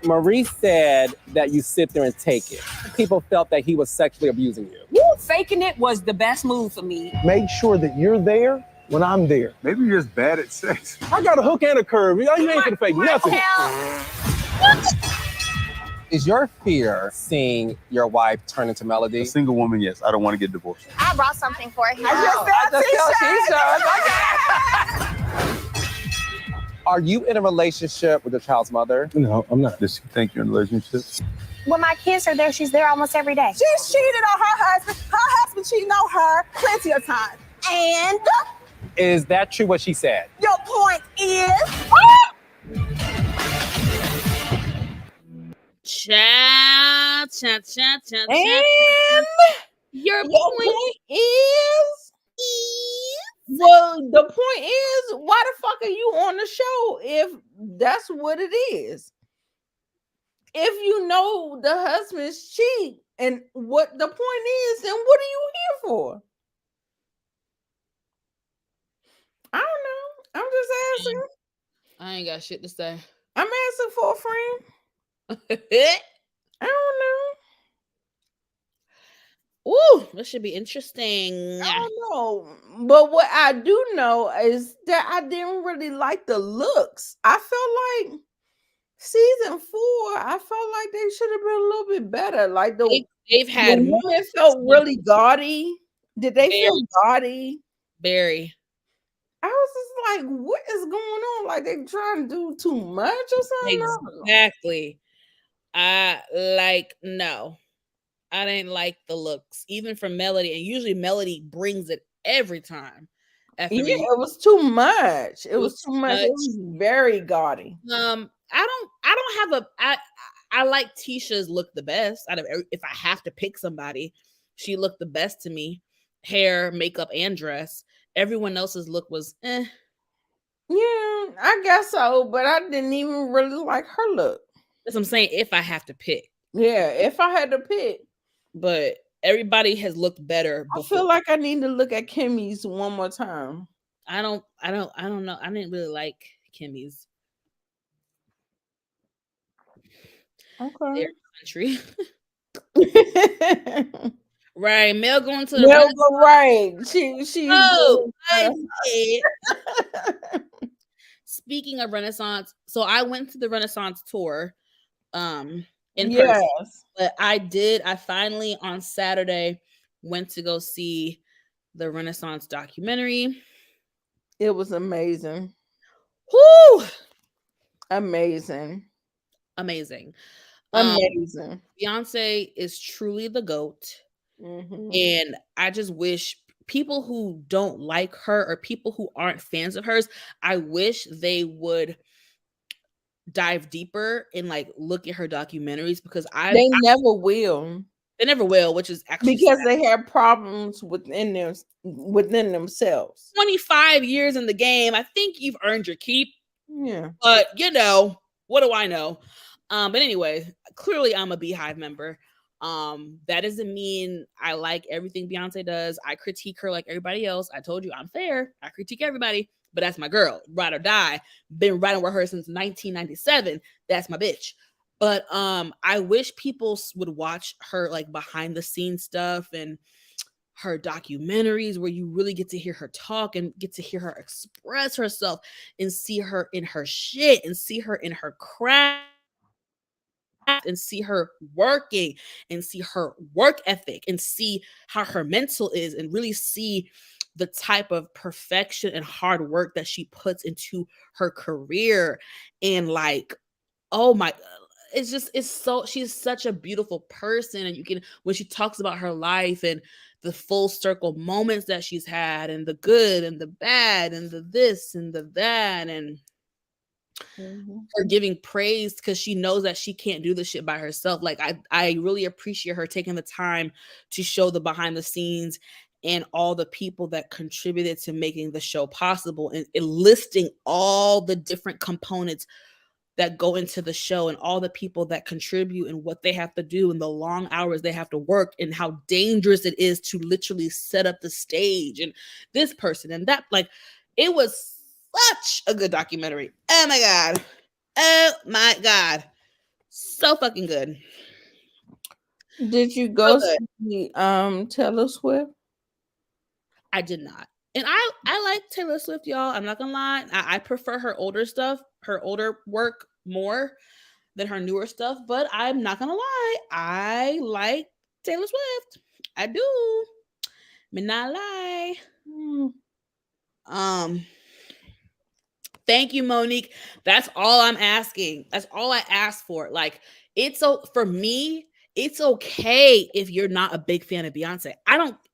Speaker 3: Maurice said that you sit there and take it. People felt that he was sexually abusing you.
Speaker 7: Woo, faking it was the best move for me.
Speaker 8: Make sure that you're there when I'm there.
Speaker 9: Maybe you're just bad at sex.
Speaker 8: I got a hook and a curve. You ain't gonna fake nothing.
Speaker 3: Is your fear seeing your wife turn into Melody?
Speaker 9: A single woman, yes. I don't want to get divorced.
Speaker 6: I brought something for him.
Speaker 3: Are you in a relationship with your child's mother?
Speaker 9: No, I'm not. Does she think you're in a relationship?
Speaker 6: When my kids are there, she's there almost every day.
Speaker 5: She's cheated on her husband. Her husband cheating on her plenty of time. And
Speaker 3: Is that true what she said?
Speaker 5: your point is...
Speaker 1: Child.
Speaker 2: And
Speaker 1: your
Speaker 2: point is, well, the point is, why the fuck are you on the show if that's what it is? If you know the husband's cheat and what the point is, then what are you here for? I don't know. I'm just asking.
Speaker 1: I ain't got shit to say.
Speaker 2: I'm asking for a friend. I don't know.
Speaker 1: Woo! This should be interesting.
Speaker 2: I don't know. But what I do know is that I didn't really like the looks. I felt like season 4, I felt like they should have been a little bit better. Like
Speaker 1: They've
Speaker 2: the
Speaker 1: had
Speaker 2: women felt really gaudy. Did they feel
Speaker 1: Very.
Speaker 2: gaudy?
Speaker 1: Barry.
Speaker 2: I was just like, what is going on? Like they trying to do too much or something? I don't know.
Speaker 1: Exactly. No. I didn't like the looks, even from Melody. And usually Melody brings it every time. After
Speaker 2: Yeah, it was too much. It was too much. It
Speaker 1: much.
Speaker 2: was very gaudy.
Speaker 1: I like Tisha's look the best out of if I have to pick somebody, she looked the best to me. Hair, makeup, and dress. Everyone else's look was eh.
Speaker 2: Yeah, I guess so, but I didn't even really like her look.
Speaker 1: That's what I'm saying. If I have to pick,
Speaker 2: Yeah, if I had to pick,
Speaker 1: but everybody has looked better.
Speaker 2: I
Speaker 1: Before.
Speaker 2: feel like I need to look at Kimmy's one more time.
Speaker 1: I don't know. I didn't really like Kimmy's.
Speaker 2: Okay.
Speaker 1: Country. Right. Mel going to the
Speaker 2: No, but right. She's
Speaker 1: Oh, I
Speaker 2: doing,
Speaker 1: did. Speaking of Renaissance, so I went to the Renaissance tour in person.
Speaker 2: yes.
Speaker 1: But I finally on Saturday went to go see the Renaissance documentary.
Speaker 2: It was amazing.
Speaker 1: Whoo!
Speaker 2: Amazing.
Speaker 1: Amazing.
Speaker 2: Amazing.
Speaker 1: Beyonce is truly the GOAT.
Speaker 2: Mhm.
Speaker 1: And I just wish people who don't like her or people who aren't fans of hers, I wish they would dive deeper and like look at her documentaries because
Speaker 2: They never will.
Speaker 1: they never will, which is actually
Speaker 2: Because
Speaker 1: sad.
Speaker 2: they have problems within themselves.
Speaker 1: 25 years in the game. I think you've earned your keep,
Speaker 2: Yeah.
Speaker 1: but what do I know? But anyway, clearly I'm a Beehive member. That doesn't mean I like everything Beyonce does. I critique her like everybody else. I told you I'm fair. I critique everybody, but that's my girl, ride or die. Been riding with her since 1997. That's my bitch. But I wish people would watch her like behind the scenes stuff and her documentaries where you really get to hear her talk and get to hear her express herself and see her in her shit and see her in her craft and see her working and see her work ethic and see how her mental is and really see the type of perfection and hard work that she puts into her career. And like, oh my, she's such a beautiful person. And you can, when she talks about her life and the full circle moments that she's had and the good and the bad and the this and the that and her giving praise because she knows that she can't do this shit by herself. Like I really appreciate her taking the time to show the behind the scenes and all the people that contributed to making the show possible and listing all the different components that go into the show and all the people that contribute and what they have to do and the long hours they have to work and how dangerous it is to literally set up the stage and this person and that. Like, it was such a good documentary. Oh my God. Oh my God. So fucking good.
Speaker 2: Did you go see Taylor Swift?
Speaker 1: I did not. And I like Taylor Swift, y'all. I'm not gonna lie. I prefer her older stuff, her older work more than her newer stuff. But I'm not gonna lie. I like Taylor Swift. I do. Me not lie. Thank you, Monique. That's all I'm asking. That's all I asked for. Like, for me, it's okay if you're not a big fan of Beyonce.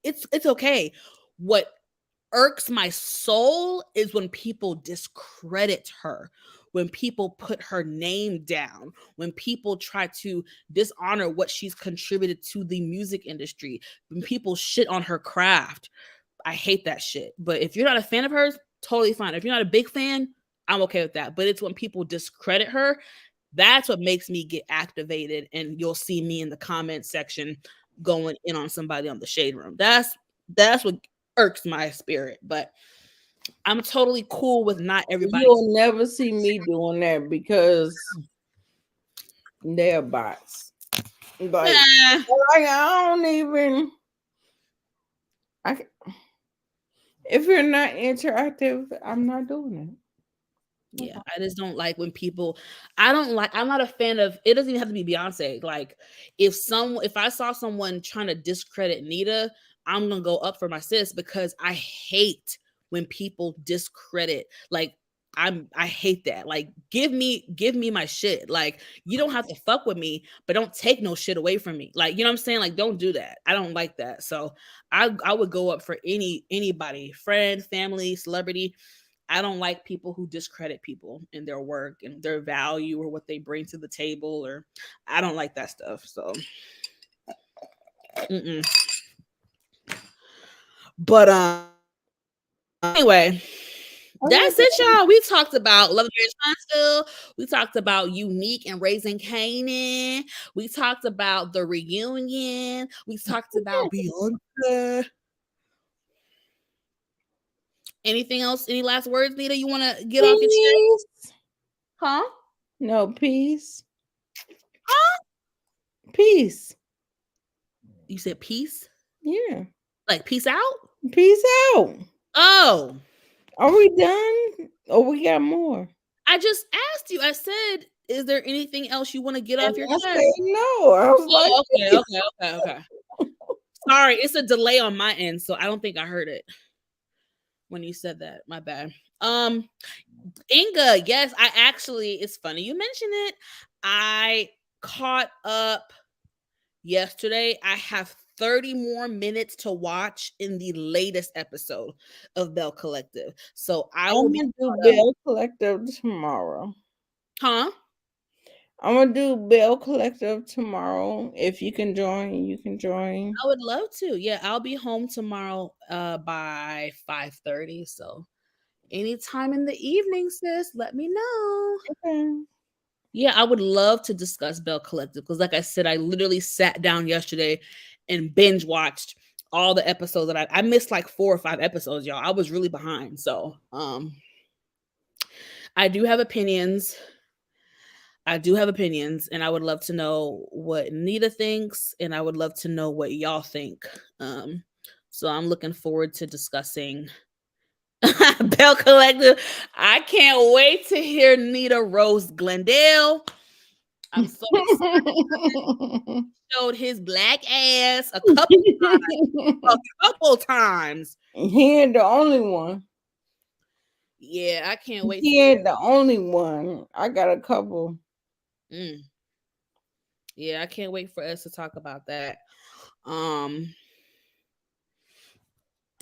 Speaker 1: It's okay. What irks my soul is when people discredit her, when people put her name down, when people try to dishonor what she's contributed to the music industry, when people shit on her craft. I hate that shit. But if you're not a fan of hers, totally fine. If you're not a big fan, I'm okay with that. But it's when people discredit her, that's what makes me get activated. And you'll see me in the comment section going in on somebody on the Shade Room. That's what irks my spirit. But I'm totally cool with not everybody.
Speaker 2: You'll never see me doing that because they're bots. Like, I don't even. If you're not interactive, I'm not doing
Speaker 1: Yeah, I just don't like when people. I'm not a fan of. It doesn't even have to be Beyonce. Like, if I saw someone trying to discredit Nita, I'm gonna go up for my sis because I hate when people discredit. Like, I hate that. Like, give me my shit. Like, you don't have to fuck with me, but don't take no shit away from me. Like, you know what I'm saying? Like, don't do that. I don't like that. So I would go up for anybody, friend, family, celebrity. I don't like people who discredit people in their work and their value or what they bring to the table, or I don't like that stuff. So, but anyway, that's it, y'all. We talked about Love Marriage Huntsville. We talked about Unique and Raising Kanan. We talked about the reunion. We talked about Beyonce. Anything else? Any last words, Nita? You want to get off your chest? Huh?
Speaker 2: No, peace. Peace.
Speaker 1: You said peace?
Speaker 2: Yeah.
Speaker 1: Like peace out?
Speaker 2: Peace out.
Speaker 1: Oh.
Speaker 2: Are we done? Or we got more?
Speaker 1: I just asked you. I said, is there anything else you want to get off your chest?
Speaker 2: No. I was
Speaker 1: Okay. Sorry, it's a delay on my end, so I don't think I heard it when you said that. My bad. Inga, yes, it's funny you mentioned it. I caught up yesterday. I have 30 more minutes to watch in the latest episode of Bell Collective. So I will
Speaker 2: do Bell Collective tomorrow.
Speaker 1: Huh?
Speaker 2: I'm gonna do Bell Collective tomorrow. If you can join, you can join.
Speaker 1: I would love to. Yeah, I'll be home tomorrow by 5:30. So anytime in the evening, sis, let me know.
Speaker 2: Okay.
Speaker 1: Yeah, I would love to discuss Bell Collective because, like I said, I literally sat down yesterday and binge watched all the episodes that I missed like 4 or 5 episodes, y'all. I was really behind. So I do have opinions. And I would love to know what Nita thinks, and I would love to know what y'all think. So I'm looking forward to discussing Bell Collective. I can't wait to hear Nita roast Glendale. I'm so excited. Showed his black ass a couple times.
Speaker 2: He ain't the only one.
Speaker 1: Yeah, I can't wait.
Speaker 2: He ain't the only one. I got a couple.
Speaker 1: Yeah, I can't wait for us to talk about that.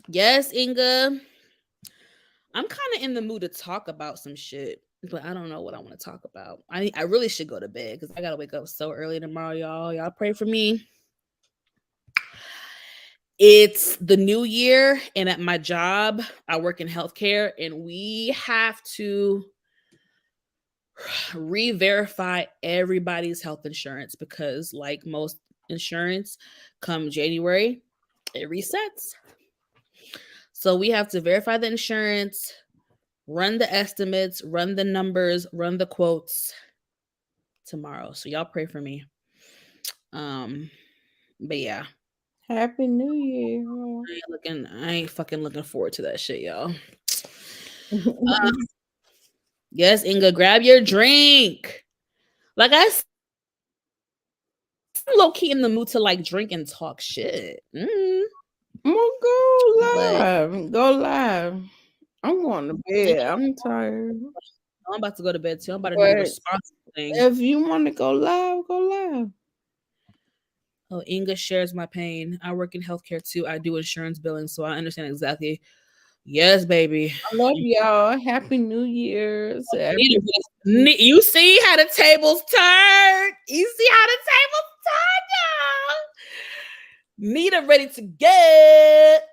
Speaker 1: Yes, Inga. I'm kind of in the mood to talk about some shit, but I don't know what I want to talk about. I really should go to bed because I gotta wake up so early tomorrow, y'all. Y'all pray for me. It's the new year, and at my job, I work in healthcare, and we have to re-verify everybody's health insurance because, like most insurance, come January, it resets. So we have to verify the insurance, run the estimates, run the numbers, run the quotes tomorrow. So y'all pray for me. But yeah.
Speaker 2: Happy New Year.
Speaker 1: I ain't fucking looking forward to that shit, y'all. Yes, Inga, grab your drink. Like I'm low-key in the mood to like drink and talk shit.
Speaker 2: Well, go live. Go live. I'm going to bed. I'm tired.
Speaker 1: I'm about to go to bed too. I'm about to do the responsible thing.
Speaker 2: If you want to go live, go live.
Speaker 1: Oh, Inga shares my pain. I work in healthcare too. I do insurance billing, so I understand exactly. Yes, baby.
Speaker 2: I love y'all. Happy New Year's.
Speaker 1: You see how the tables turn? You see how the tables turn, y'all? Nita ready to get.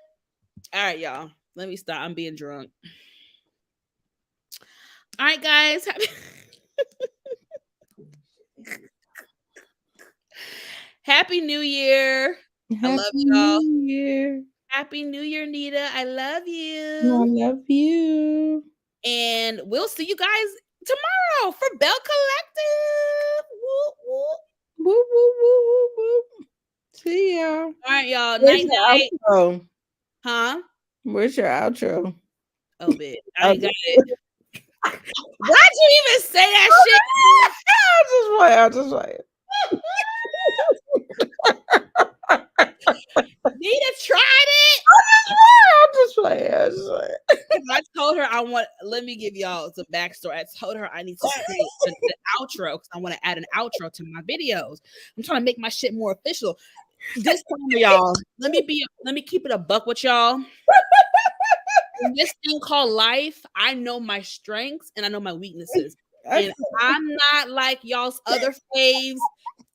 Speaker 1: All right, y'all. Let me stop. I'm being drunk. All right, guys. Happy New Year. I love y'all.
Speaker 2: New Year.
Speaker 1: Happy New Year, Nita. I love you.
Speaker 2: I love you.
Speaker 1: And we'll see you guys tomorrow for Bell Collective. Whoop, whoop.
Speaker 2: Whoop, whoop, whoop, whoop, whoop. See y'all.
Speaker 1: All right, y'all. Night, night. Huh?
Speaker 2: Where's your outro?
Speaker 1: Oh, bitch. I ain't got it. Why'd you even say that shit?
Speaker 2: I'll just play.
Speaker 1: Nita tried it.
Speaker 2: I'll just play.
Speaker 1: I told her let me give y'all some backstory. I told her I need to create an outro because I want to add an outro to my videos. I'm trying to make my shit more official. This time, y'all, let me keep it a buck with y'all. In this thing called life, I know my strengths and I know my weaknesses. And I'm not like y'all's other faves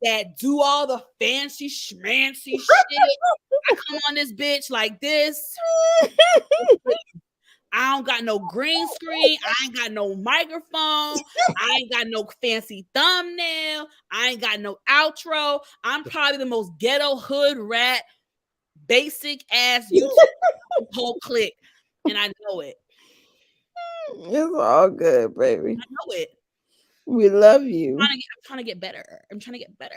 Speaker 1: that do all the fancy schmancy shit. I come on this bitch like this. I don't got no green screen. I ain't got no microphone. I ain't got no fancy thumbnail. I ain't got no outro. I'm probably the most ghetto hood rat, basic ass YouTube whole clique. And I know it.
Speaker 2: It's all good, baby.
Speaker 1: I know it.
Speaker 2: We love you.
Speaker 1: I'm trying to get better. I'm trying to get better.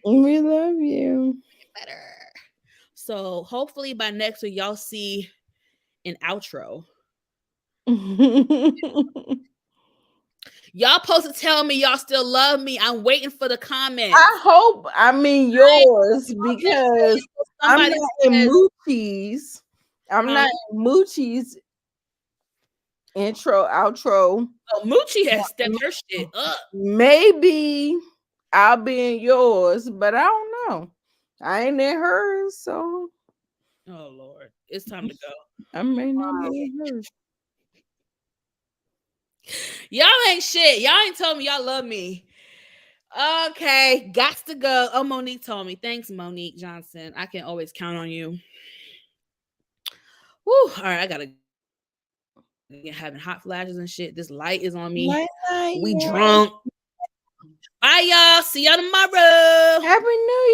Speaker 2: We love you.
Speaker 1: Better. So hopefully by next week, y'all see an outro. Y'all supposed to tell me y'all still love me. I'm waiting for the comments.
Speaker 2: I hope, yours, because I'm not in Moochie's. I'm not in Moochie's intro, outro.
Speaker 1: Oh, Moochie has stepped her shit up.
Speaker 2: Maybe I'll be in yours, but I don't know. I ain't in hers, so.
Speaker 1: Oh, Lord. It's time to go.
Speaker 2: I may not be in hers.
Speaker 1: Y'all ain't shit. Y'all ain't told me y'all love me. Okay, got to go. Oh, Monique told me. Thanks, Monique Johnson. I can always count on you. Woo. All right, I gotta get having hot flashes and shit. This light is on me. We drunk. Bye, y'all. See y'all tomorrow.
Speaker 2: Happy New Year.